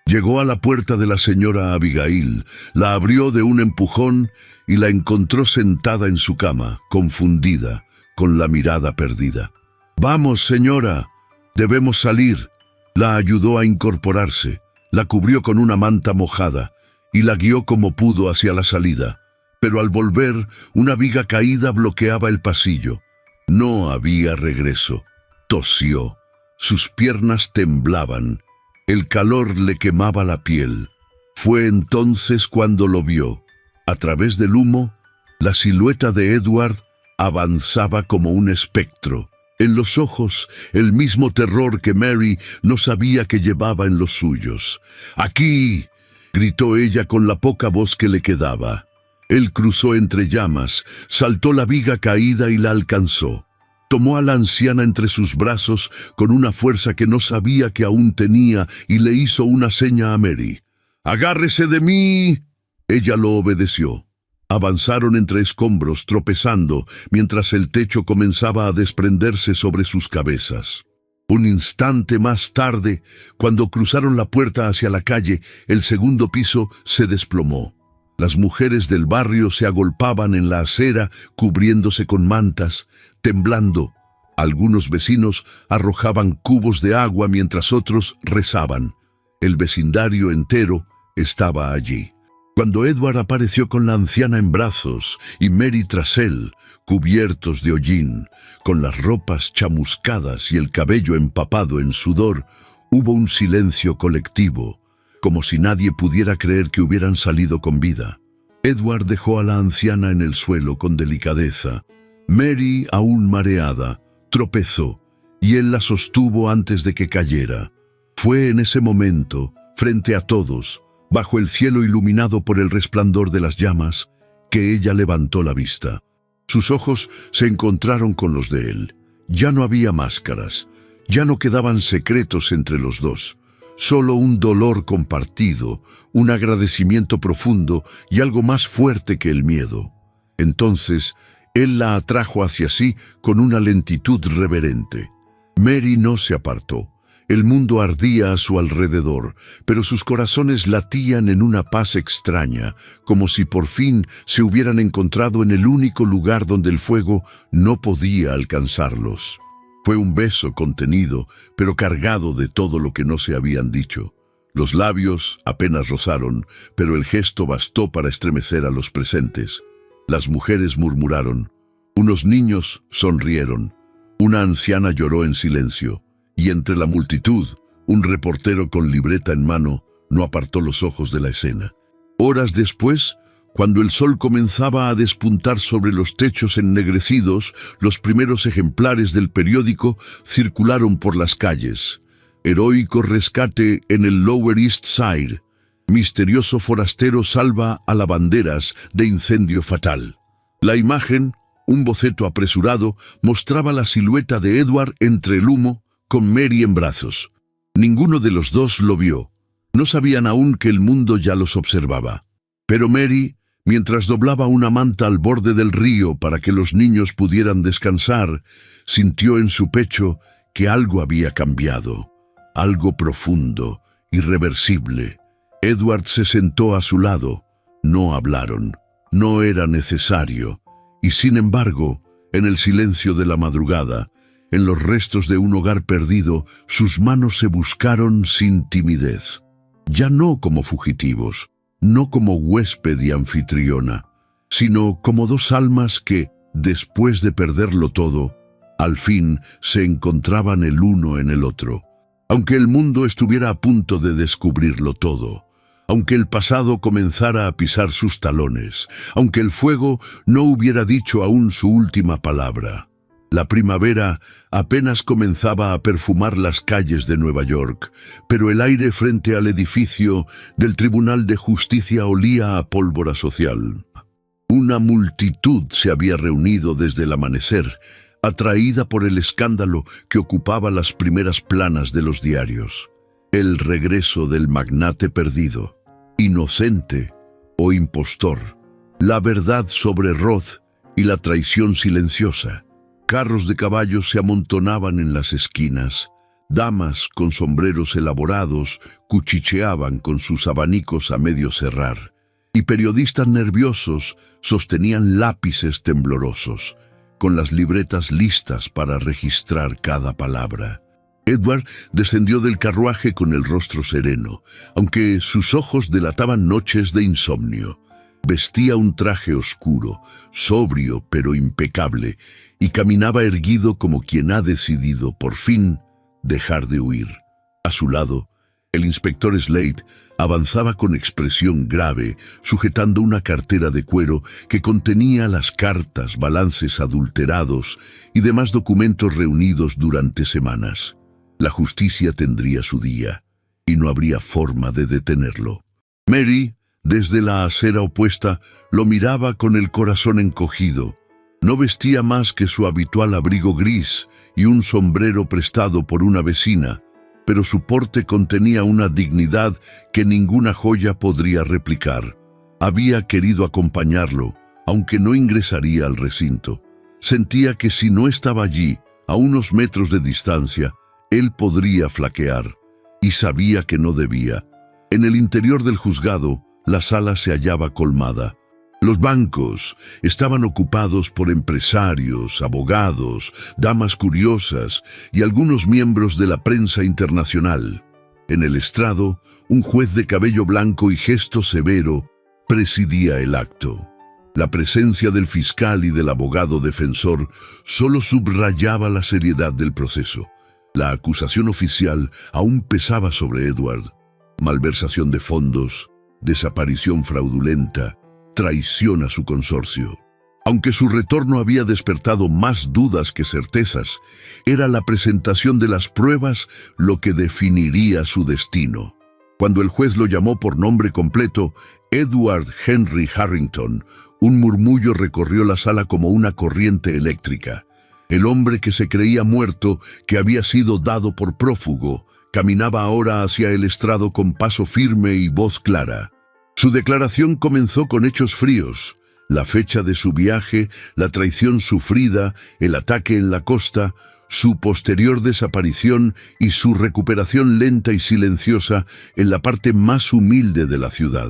Llegó a la puerta de la señora Abigail, la abrió de un empujón y la encontró sentada en su cama, confundida, con la mirada perdida. —¡Vamos, señora! Debemos salir. La ayudó a incorporarse, la cubrió con una manta mojada y la guió como pudo hacia la salida. Pero al volver, una viga caída bloqueaba el pasillo. No había regreso. Tosió. Sus piernas temblaban. El calor le quemaba la piel. Fue entonces cuando lo vio. A través del humo, la silueta de Edward avanzaba como un espectro. En los ojos, el mismo terror que Mary no sabía que llevaba en los suyos. ¡Aquí! —gritó ella con la poca voz que le quedaba. Él cruzó entre llamas, saltó la viga caída y la alcanzó. Tomó a la anciana entre sus brazos con una fuerza que no sabía que aún tenía y le hizo una seña a Mary. —¡Agárrese de mí! Ella lo obedeció. Avanzaron entre escombros, tropezando, mientras el techo comenzaba a desprenderse sobre sus cabezas. Un instante más tarde, cuando cruzaron la puerta hacia la calle, el segundo piso se desplomó. Las mujeres del barrio se agolpaban en la acera, cubriéndose con mantas, temblando. Algunos vecinos arrojaban cubos de agua mientras otros rezaban. El vecindario entero estaba allí. Cuando Edward apareció con la anciana en brazos y Mary tras él, cubiertos de hollín, con las ropas chamuscadas y el cabello empapado en sudor, hubo un silencio colectivo, como si nadie pudiera creer que hubieran salido con vida. Edward dejó a la anciana en el suelo con delicadeza. Mary, aún mareada, tropezó, y él la sostuvo antes de que cayera. Fue en ese momento, frente a todos, bajo el cielo iluminado por el resplandor de las llamas, que ella levantó la vista. Sus ojos se encontraron con los de él. Ya no había máscaras, ya no quedaban secretos entre los dos, solo un dolor compartido, un agradecimiento profundo y algo más fuerte que el miedo. Entonces, él la atrajo hacia sí con una lentitud reverente. Mary no se apartó. El mundo ardía a su alrededor, pero sus corazones latían en una paz extraña, como si por fin se hubieran encontrado en el único lugar donde el fuego no podía alcanzarlos. Fue un beso contenido, pero cargado de todo lo que no se habían dicho. Los labios apenas rozaron, pero el gesto bastó para estremecer a los presentes. Las mujeres murmuraron, unos niños sonrieron, una anciana lloró en silencio, y entre la multitud, un reportero con libreta en mano no apartó los ojos de la escena. Horas después, cuando el sol comenzaba a despuntar sobre los techos ennegrecidos, los primeros ejemplares del periódico circularon por las calles. Heroico rescate en el Lower East Side. Misterioso forastero salva a lavanderas de incendio fatal. La imagen, un boceto apresurado, mostraba la silueta de Edward entre el humo, con Mary en brazos. Ninguno de los dos lo vio. No sabían aún que el mundo ya los observaba. Pero Mary, mientras doblaba una manta al borde del río para que los niños pudieran descansar, sintió en su pecho que algo había cambiado. Algo profundo, irreversible. Edward se sentó a su lado. No hablaron. No era necesario. Y sin embargo, en el silencio de la madrugada, en los restos de un hogar perdido, sus manos se buscaron sin timidez. Ya no como fugitivos, no como huésped y anfitriona, sino como dos almas que, después de perderlo todo, al fin se encontraban el uno en el otro. Aunque el mundo estuviera a punto de descubrirlo todo, aunque el pasado comenzara a pisar sus talones, aunque el fuego no hubiera dicho aún su última palabra. La primavera apenas comenzaba a perfumar las calles de Nueva York, pero el aire frente al edificio del Tribunal de Justicia olía a pólvora social. Una multitud se había reunido desde el amanecer, atraída por el escándalo que ocupaba las primeras planas de los diarios. El regreso del magnate perdido, inocente o impostor, la verdad sobre Roth y la traición silenciosa. Carros de caballos se amontonaban en las esquinas, damas con sombreros elaborados cuchicheaban con sus abanicos a medio cerrar, y periodistas nerviosos sostenían lápices temblorosos, con las libretas listas para registrar cada palabra. Edward descendió del carruaje con el rostro sereno, aunque sus ojos delataban noches de insomnio. Vestía un traje oscuro, sobrio pero impecable, y caminaba erguido como quien ha decidido, por fin, dejar de huir. A su lado, el inspector Slade avanzaba con expresión grave, sujetando una cartera de cuero que contenía las cartas, balances adulterados y demás documentos reunidos durante semanas. La justicia tendría su día, y no habría forma de detenerlo. Mary, desde la acera opuesta, lo miraba con el corazón encogido. No vestía más que su habitual abrigo gris y un sombrero prestado por una vecina, pero su porte contenía una dignidad que ninguna joya podría replicar. Había querido acompañarlo, aunque no ingresaría al recinto. Sentía que si no estaba allí, a unos metros de distancia, él podría flaquear, y sabía que no debía. En el interior del juzgado, la sala se hallaba colmada. Los bancos estaban ocupados por empresarios, abogados, damas curiosas y algunos miembros de la prensa internacional. En el estrado, un juez de cabello blanco y gesto severo presidía el acto. La presencia del fiscal y del abogado defensor solo subrayaba la seriedad del proceso. La acusación oficial aún pesaba sobre Edward. Malversación de fondos, desaparición fraudulenta, traición a su consorcio. Aunque su retorno había despertado más dudas que certezas, era la presentación de las pruebas lo que definiría su destino. Cuando el juez lo llamó por nombre completo, Edward Henry Harrington, un murmullo recorrió la sala como una corriente eléctrica. El hombre que se creía muerto, que había sido dado por prófugo, caminaba ahora hacia el estrado con paso firme y voz clara. Su declaración comenzó con hechos fríos: la fecha de su viaje, la traición sufrida, el ataque en la costa, su posterior desaparición y su recuperación lenta y silenciosa en la parte más humilde de la ciudad.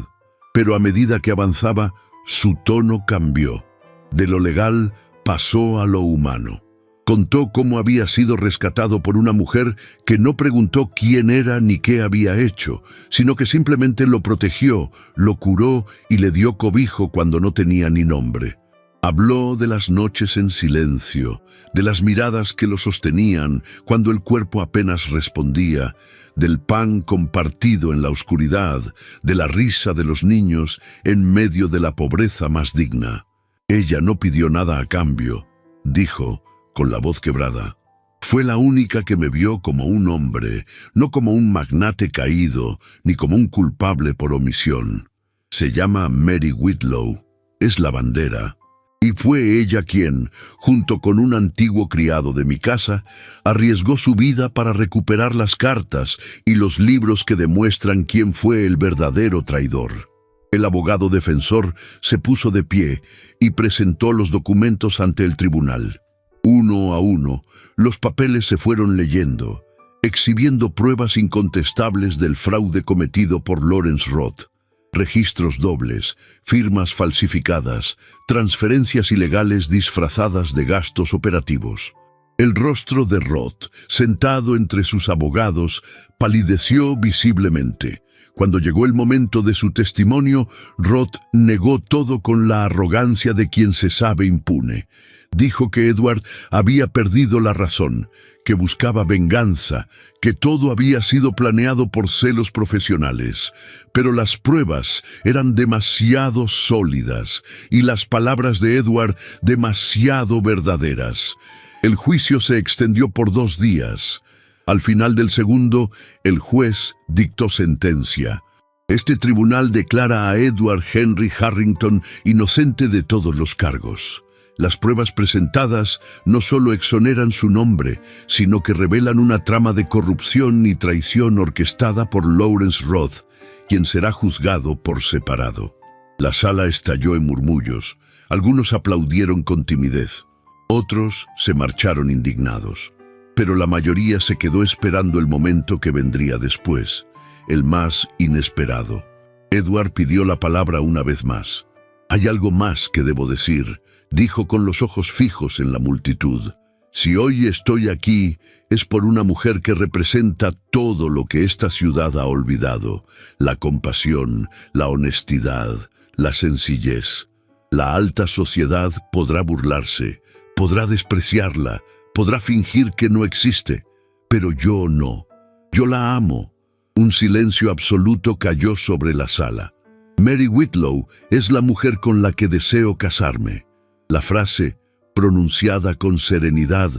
Pero a medida que avanzaba, su tono cambió. De lo legal pasó a lo humano. Contó cómo había sido rescatado por una mujer que no preguntó quién era ni qué había hecho, sino que simplemente lo protegió, lo curó y le dio cobijo cuando no tenía ni nombre. Habló de las noches en silencio, de las miradas que lo sostenían cuando el cuerpo apenas respondía, del pan compartido en la oscuridad, de la risa de los niños en medio de la pobreza más digna. Ella no pidió nada a cambio, dijo, con la voz quebrada. Fue la única que me vio como un hombre, no como un magnate caído, ni como un culpable por omisión. Se llama Mary Whitlow, es lavandera. Y fue ella quien, junto con un antiguo criado de mi casa, arriesgó su vida para recuperar las cartas y los libros que demuestran quién fue el verdadero traidor. El abogado defensor se puso de pie y presentó los documentos ante el tribunal. Uno a uno, los papeles se fueron leyendo, exhibiendo pruebas incontestables del fraude cometido por Lawrence Roth. Registros dobles, firmas falsificadas, transferencias ilegales disfrazadas de gastos operativos. El rostro de Roth, sentado entre sus abogados, palideció visiblemente. Cuando llegó el momento de su testimonio, Roth negó todo con la arrogancia de quien se sabe impune. Dijo que Edward había perdido la razón, que buscaba venganza, que todo había sido planeado por celos profesionales. Pero las pruebas eran demasiado sólidas y las palabras de Edward demasiado verdaderas. El juicio se extendió por 2 días. Al final del segundo, el juez dictó sentencia. Este tribunal declara a Edward Henry Harrington inocente de todos los cargos. Las pruebas presentadas no solo exoneran su nombre, sino que revelan una trama de corrupción y traición orquestada por Lawrence Roth, quien será juzgado por separado. La sala estalló en murmullos. Algunos aplaudieron con timidez. Otros se marcharon indignados. Pero la mayoría se quedó esperando el momento que vendría después, el más inesperado. Edward pidió la palabra una vez más. «Hay algo más que debo decir», dijo con los ojos fijos en la multitud. «Si hoy estoy aquí, es por una mujer que representa todo lo que esta ciudad ha olvidado: la compasión, la honestidad, la sencillez. La alta sociedad podrá burlarse, podrá despreciarla, podrá fingir que no existe, pero yo no. Yo la amo». Un silencio absoluto cayó sobre la sala. «Mary Whitlow es la mujer con la que deseo casarme». La frase, pronunciada con serenidad,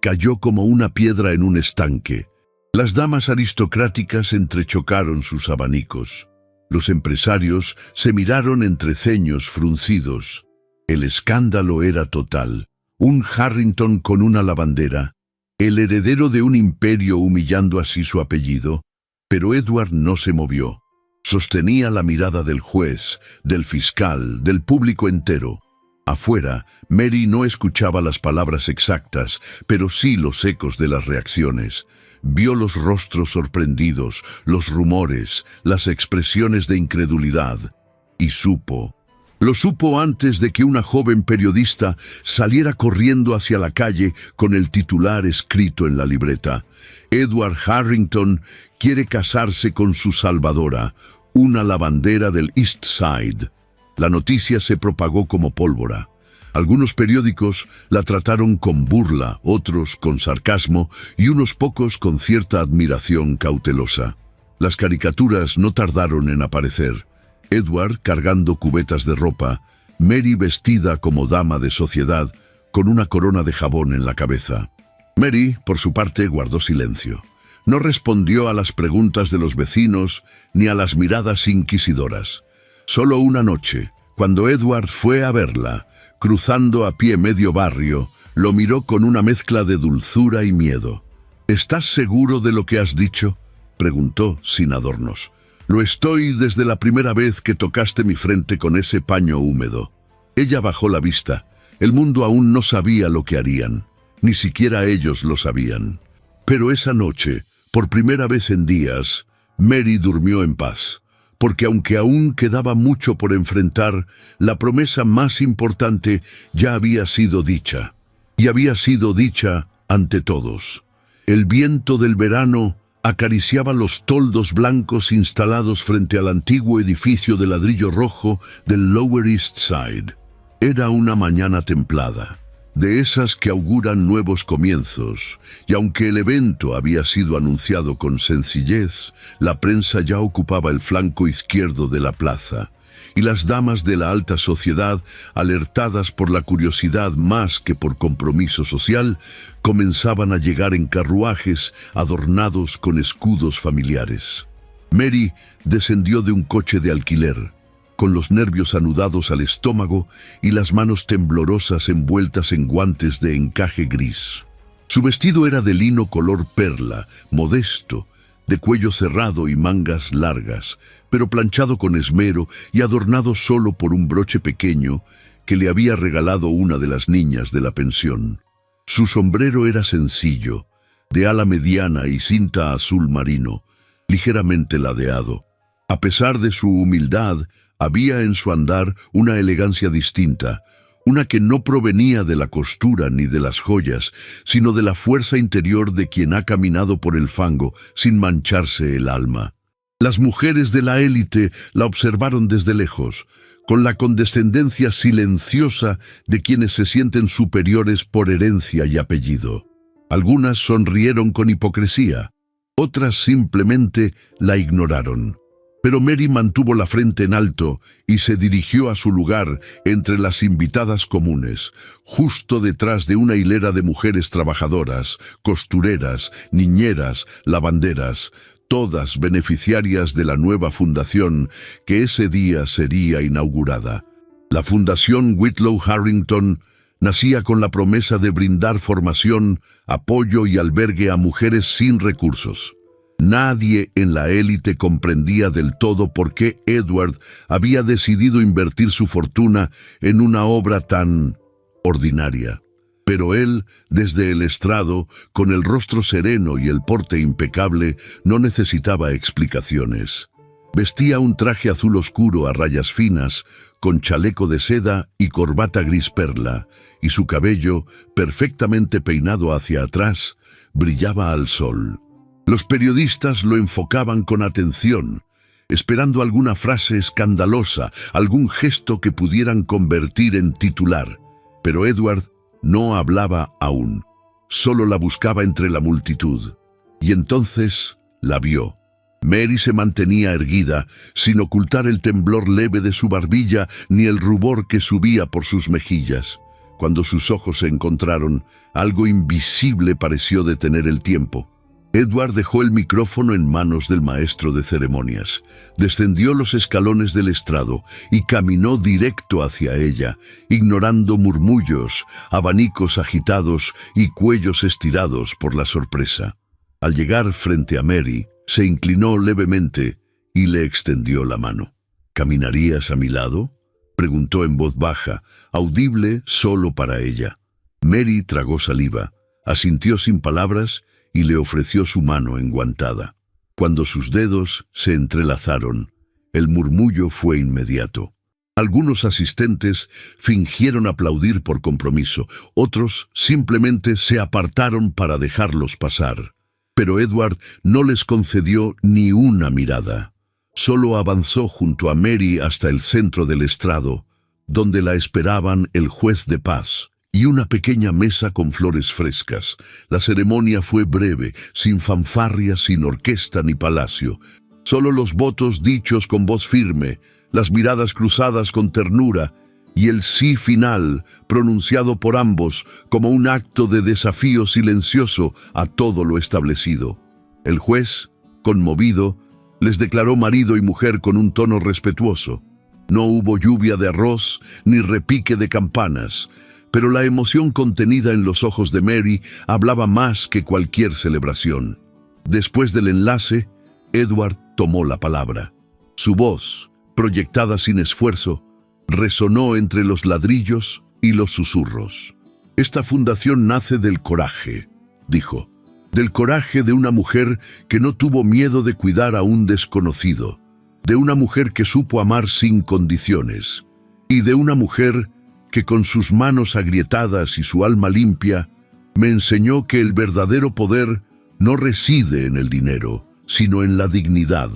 cayó como una piedra en un estanque. Las damas aristocráticas entrechocaron sus abanicos. Los empresarios se miraron entre ceños fruncidos. El escándalo era total. Un Harrington con una lavandera, el heredero de un imperio humillando así su apellido. Pero Edward no se movió. Sostenía la mirada del juez, del fiscal, del público entero. Afuera, Mary no escuchaba las palabras exactas, pero sí los ecos de las reacciones. Vio los rostros sorprendidos, los rumores, las expresiones de incredulidad. Y supo. Lo supo antes de que una joven periodista saliera corriendo hacia la calle con el titular escrito en la libreta. «Edward Harrington quiere casarse con su salvadora, una lavandera del East Side». La noticia se propagó como pólvora. Algunos periódicos la trataron con burla, otros con sarcasmo y unos pocos con cierta admiración cautelosa. Las caricaturas no tardaron en aparecer. Edward cargando cubetas de ropa, Mary vestida como dama de sociedad, con una corona de jabón en la cabeza. Mary, por su parte, guardó silencio. No respondió a las preguntas de los vecinos ni a las miradas inquisidoras. Solo una noche, cuando Edward fue a verla, cruzando a pie medio barrio, lo miró con una mezcla de dulzura y miedo. «¿Estás seguro de lo que has dicho?», preguntó sin adornos. «Lo estoy desde la primera vez que tocaste mi frente con ese paño húmedo». Ella bajó la vista. El mundo aún no sabía lo que harían. Ni siquiera ellos lo sabían. Pero esa noche, por primera vez en días, Mary durmió en paz. Porque aunque aún quedaba mucho por enfrentar, la promesa más importante ya había sido dicha. y había sido dicha ante todos. El viento del verano acariciaba los toldos blancos instalados frente al antiguo edificio de ladrillo rojo del Lower East Side. Era una mañana templada, de esas que auguran nuevos comienzos, y aunque el evento había sido anunciado con sencillez, la prensa ya ocupaba el flanco izquierdo de la plaza, y las damas de la alta sociedad, alertadas por la curiosidad más que por compromiso social, comenzaban a llegar en carruajes adornados con escudos familiares. Mary descendió de un coche de alquiler, con los nervios anudados al estómago y las manos temblorosas envueltas en guantes de encaje gris. Su vestido era de lino color perla, modesto, de cuello cerrado y mangas largas, pero planchado con esmero y adornado solo por un broche pequeño que le había regalado una de las niñas de la pensión. Su sombrero era sencillo, de ala mediana y cinta azul marino, ligeramente ladeado. A pesar de su humildad, había en su andar una elegancia distinta, una que no provenía de la costura ni de las joyas, sino de la fuerza interior de quien ha caminado por el fango sin mancharse el alma. Las mujeres de la élite la observaron desde lejos, con la condescendencia silenciosa de quienes se sienten superiores por herencia y apellido. Algunas sonrieron con hipocresía, otras simplemente la ignoraron. Pero Mary mantuvo la frente en alto y se dirigió a su lugar entre las invitadas comunes, justo detrás de una hilera de mujeres trabajadoras, costureras, niñeras, lavanderas, todas beneficiarias de la nueva fundación que ese día sería inaugurada. La Fundación Whitlow Harrington nacía con la promesa de brindar formación, apoyo y albergue a mujeres sin recursos. Nadie en la élite comprendía del todo por qué Edward había decidido invertir su fortuna en una obra tan ordinaria. Pero él, desde el estrado, con el rostro sereno y el porte impecable, no necesitaba explicaciones. Vestía un traje azul oscuro a rayas finas, con chaleco de seda y corbata gris perla, y su cabello, perfectamente peinado hacia atrás, brillaba al sol. Los periodistas lo enfocaban con atención, esperando alguna frase escandalosa, algún gesto que pudieran convertir en titular. Pero Edward no hablaba aún, solo la buscaba entre la multitud. Y entonces la vio. Mary se mantenía erguida, sin ocultar el temblor leve de su barbilla ni el rubor que subía por sus mejillas. Cuando sus ojos se encontraron, algo invisible pareció detener el tiempo. Edward dejó el micrófono en manos del maestro de ceremonias, descendió los escalones del estrado y caminó directo hacia ella, ignorando murmullos, abanicos agitados y cuellos estirados por la sorpresa. Al llegar frente a Mary, se inclinó levemente y le extendió la mano. ¿Caminarías a mi lado?, preguntó en voz baja, audible solo para ella. Mary tragó saliva, asintió sin palabras y le ofreció su mano enguantada. Cuando sus dedos se entrelazaron, el murmullo fue inmediato. Algunos asistentes fingieron aplaudir por compromiso, otros simplemente se apartaron para dejarlos pasar. Pero Edward no les concedió ni una mirada. Solo avanzó junto a Mary hasta el centro del estrado, donde la esperaban el juez de paz y una pequeña mesa con flores frescas. La ceremonia fue breve, sin fanfarria, sin orquesta ni palacio. Solo los votos dichos con voz firme, las miradas cruzadas con ternura y el sí final pronunciado por ambos como un acto de desafío silencioso a todo lo establecido. El juez, conmovido, les declaró marido y mujer con un tono respetuoso. No hubo lluvia de arroz ni repique de campanas, pero la emoción contenida en los ojos de Mary hablaba más que cualquier celebración. Después del enlace, Edward tomó la palabra. Su voz, proyectada sin esfuerzo, resonó entre los ladrillos y los susurros. Esta fundación nace del coraje, dijo, del coraje de una mujer que no tuvo miedo de cuidar a un desconocido, de una mujer que supo amar sin condiciones, y de una mujer que con sus manos agrietadas y su alma limpia, me enseñó que el verdadero poder no reside en el dinero, sino en la dignidad.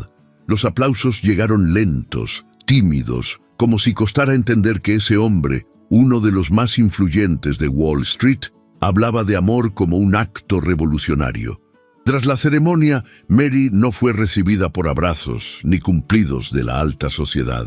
Los aplausos llegaron lentos, tímidos, como si costara entender que ese hombre, uno de los más influyentes de Wall Street, hablaba de amor como un acto revolucionario. Tras la ceremonia, Mary no fue recibida por abrazos ni cumplidos de la alta sociedad.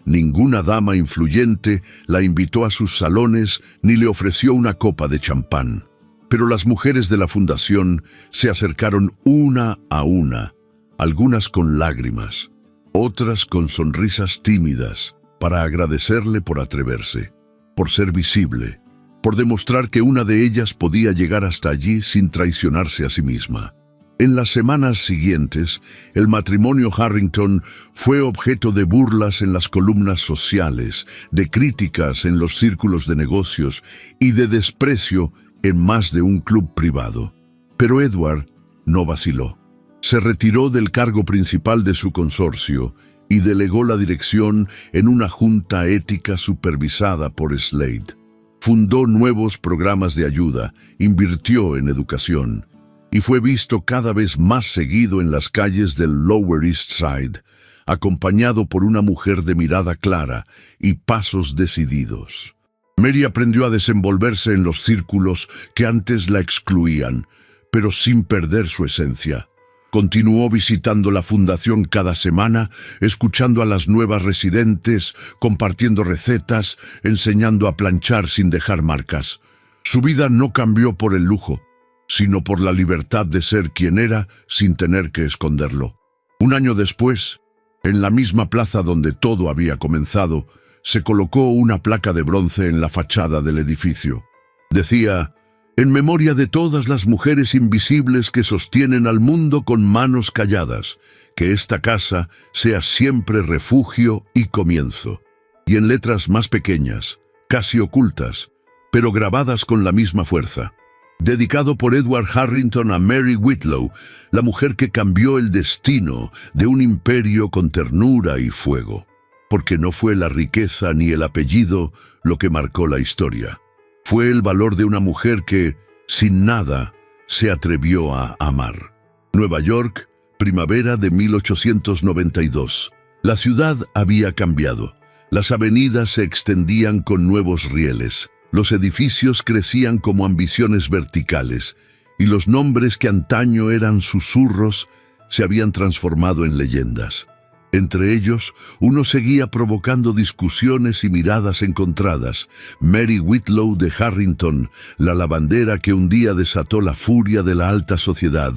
Ninguna dama influyente la invitó a sus salones ni le ofreció una copa de champán. Pero las mujeres de la fundación se acercaron una a una, algunas con lágrimas, otras con sonrisas tímidas, para agradecerle por atreverse, por ser visible, por demostrar que una de ellas podía llegar hasta allí sin traicionarse a sí misma. En las semanas siguientes, el matrimonio Harrington fue objeto de burlas en las columnas sociales, de críticas en los círculos de negocios y de desprecio en más de un club privado. Pero Edward no vaciló. Se retiró del cargo principal de su consorcio y delegó la dirección en una junta ética supervisada por Slade. Fundó nuevos programas de ayuda, invirtió en educación y fue visto cada vez más seguido en las calles del Lower East Side, acompañado por una mujer de mirada clara y pasos decididos. Mary aprendió a desenvolverse en los círculos que antes la excluían, pero sin perder su esencia. Continuó visitando la fundación cada semana, escuchando a las nuevas residentes, compartiendo recetas, enseñando a planchar sin dejar marcas. Su vida no cambió por el lujo, sino por la libertad de ser quien era sin tener que esconderlo. Un año después, en la misma plaza donde todo había comenzado, se colocó una placa de bronce en la fachada del edificio. Decía: «En memoria de todas las mujeres invisibles que sostienen al mundo con manos calladas, que esta casa sea siempre refugio y comienzo». Y en letras más pequeñas, casi ocultas, pero grabadas con la misma fuerza: «Dedicado por Edward Harrington a Mary Whitlow, la mujer que cambió el destino de un imperio con ternura y fuego». Porque no fue la riqueza ni el apellido lo que marcó la historia. Fue el valor de una mujer que, sin nada, se atrevió a amar. Nueva York, primavera de 1892. La ciudad había cambiado. Las avenidas se extendían con nuevos rieles. Los edificios crecían como ambiciones verticales, y los nombres que antaño eran susurros se habían transformado en leyendas. Entre ellos, uno seguía provocando discusiones y miradas encontradas: Mary Whitlow de Harrington, la lavandera que un día desató la furia de la alta sociedad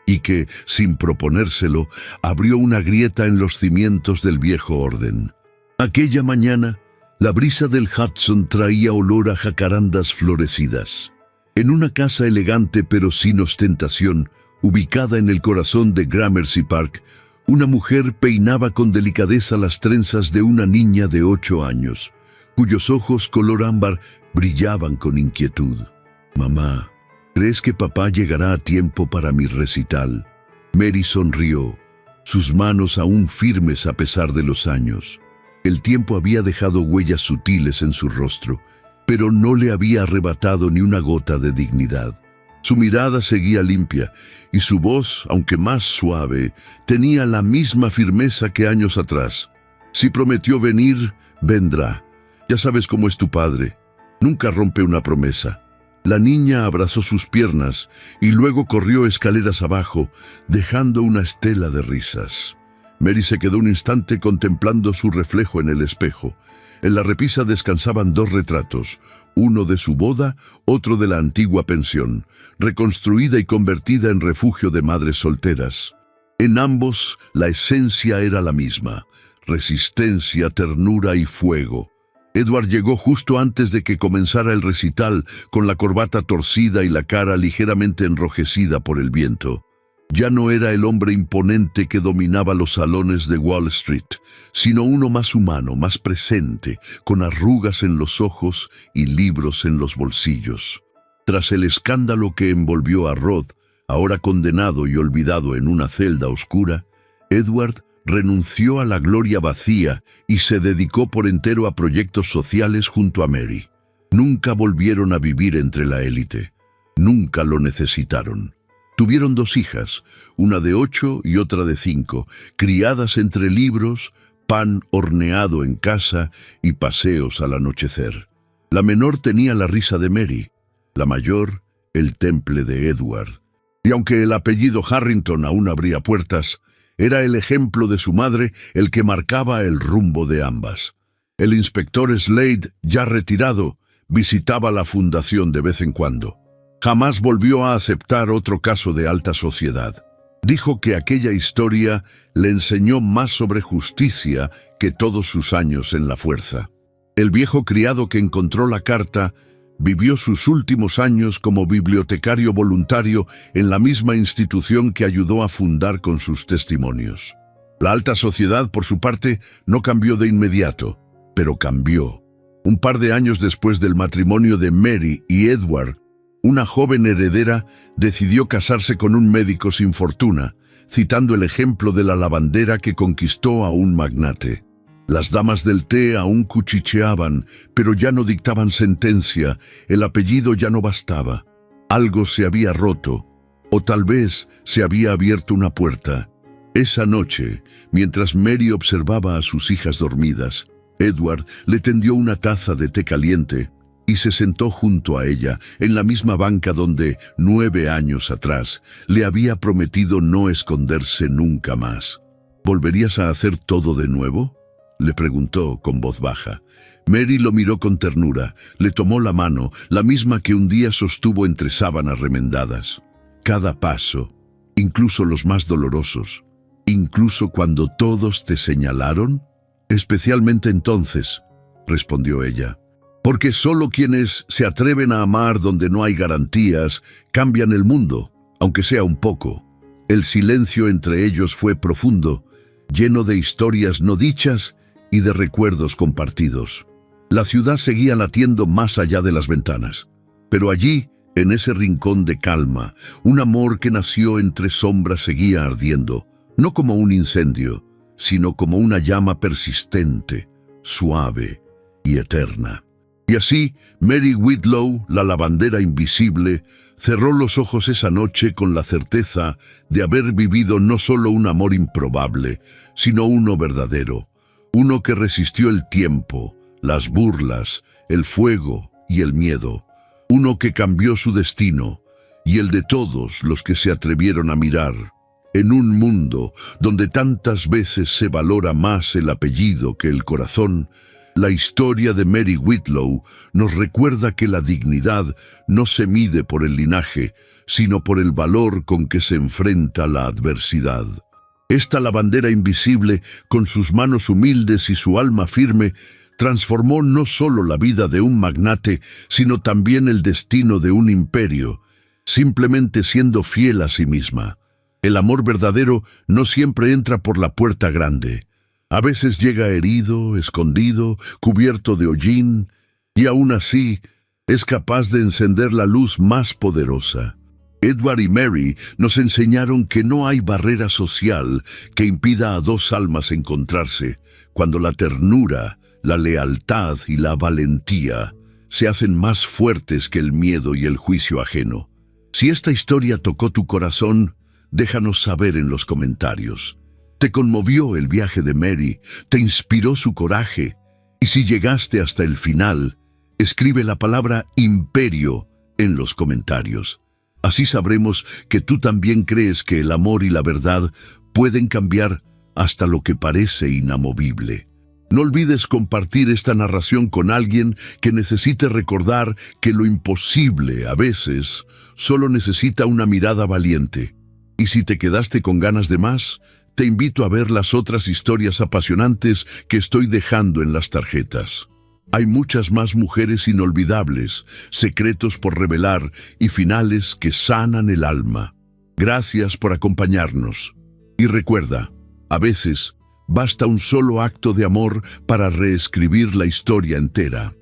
y que, sin proponérselo, abrió una grieta en los cimientos del viejo orden. Aquella mañana, la brisa del Hudson traía olor a jacarandas florecidas. En una casa elegante pero sin ostentación, ubicada en el corazón de Gramercy Park, una mujer peinaba con delicadeza las trenzas de una niña de 8 años, cuyos ojos color ámbar brillaban con inquietud. «Mamá, ¿crees que papá llegará a tiempo para mi recital?». Mary sonrió, sus manos aún firmes a pesar de los años. El tiempo había dejado huellas sutiles en su rostro, pero no le había arrebatado ni una gota de dignidad. Su mirada seguía limpia, y su voz, aunque más suave, tenía la misma firmeza que años atrás. «Si prometió venir, vendrá. Ya sabes cómo es tu padre. Nunca rompe una promesa». La niña abrazó sus piernas y luego corrió escaleras abajo, dejando una estela de risas. Mary se quedó un instante contemplando su reflejo en el espejo. En la repisa descansaban 2 retratos, uno de su boda, otro de la antigua pensión, reconstruida y convertida en refugio de madres solteras. En ambos, la esencia era la misma: resistencia, ternura y fuego. Edward llegó justo antes de que comenzara el recital, con la corbata torcida y la cara ligeramente enrojecida por el viento. Ya no era el hombre imponente que dominaba los salones de Wall Street, sino uno más humano, más presente, con arrugas en los ojos y libros en los bolsillos. Tras el escándalo que envolvió a Rod, ahora condenado y olvidado en una celda oscura, Edward renunció a la gloria vacía y se dedicó por entero a proyectos sociales junto a Mary. Nunca volvieron a vivir entre la élite. Nunca lo necesitaron. Tuvieron 2 hijas, una de 8 y otra de 5, criadas entre libros, pan horneado en casa y paseos al anochecer. La menor tenía la risa de Mary, la mayor el temple de Edward. Y aunque el apellido Harrington aún abría puertas, era el ejemplo de su madre el que marcaba el rumbo de ambas. El inspector Slade, ya retirado, visitaba la fundación de vez en cuando. Jamás volvió a aceptar otro caso de alta sociedad. Dijo que aquella historia le enseñó más sobre justicia que todos sus años en la fuerza. El viejo criado que encontró la carta vivió sus últimos años como bibliotecario voluntario en la misma institución que ayudó a fundar con sus testimonios. La alta sociedad, por su parte, no cambió de inmediato, pero cambió. Un par de años después del matrimonio de Mary y Edward, una joven heredera decidió casarse con un médico sin fortuna, citando el ejemplo de la lavandera que conquistó a un magnate. Las damas del té aún cuchicheaban, pero ya no dictaban sentencia, el apellido ya no bastaba. Algo se había roto, o tal vez se había abierto una puerta. Esa noche, mientras Mary observaba a sus hijas dormidas, Edward le tendió una taza de té caliente y se sentó junto a ella, en la misma banca donde, 9 años atrás, le había prometido no esconderse nunca más. ¿Volverías a hacer todo de nuevo?, le preguntó con voz baja. Mary lo miró con ternura, le tomó la mano, la misma que un día sostuvo entre sábanas remendadas. Cada paso, incluso los más dolorosos, incluso cuando todos te señalaron, especialmente entonces, respondió ella. Porque solo quienes se atreven a amar donde no hay garantías cambian el mundo, aunque sea un poco. El silencio entre ellos fue profundo, lleno de historias no dichas y de recuerdos compartidos. La ciudad seguía latiendo más allá de las ventanas, pero allí, en ese rincón de calma, un amor que nació entre sombras seguía ardiendo, no como un incendio, sino como una llama persistente, suave y eterna. Y así, Mary Whitlow, la lavandera invisible, cerró los ojos esa noche con la certeza de haber vivido no solo un amor improbable, sino uno verdadero, uno que resistió el tiempo, las burlas, el fuego y el miedo, uno que cambió su destino y el de todos los que se atrevieron a mirar. En un mundo donde tantas veces se valora más el apellido que el corazón, la historia de Mary Whitlow nos recuerda que la dignidad no se mide por el linaje, sino por el valor con que se enfrenta la adversidad. Esta lavandera invisible, con sus manos humildes y su alma firme, transformó no solo la vida de un magnate, sino también el destino de un imperio, simplemente siendo fiel a sí misma. El amor verdadero no siempre entra por la puerta grande. A veces llega herido, escondido, cubierto de hollín, y aún así es capaz de encender la luz más poderosa. Edward y Mary nos enseñaron que no hay barrera social que impida a 2 almas encontrarse, cuando la ternura, la lealtad y la valentía se hacen más fuertes que el miedo y el juicio ajeno. Si esta historia tocó tu corazón, déjanos saber en los comentarios. ¿Te conmovió el viaje de Mary? ¿Te inspiró su coraje? Y si llegaste hasta el final, escribe la palabra imperio en los comentarios. Así sabremos que tú también crees que el amor y la verdad pueden cambiar hasta lo que parece inamovible. No olvides compartir esta narración con alguien que necesite recordar que lo imposible, a veces, solo necesita una mirada valiente. Y si te quedaste con ganas de más, te invito a ver las otras historias apasionantes que estoy dejando en las tarjetas. Hay muchas más mujeres inolvidables, secretos por revelar y finales que sanan el alma. Gracias por acompañarnos. Y recuerda, a veces basta un solo acto de amor para reescribir la historia entera.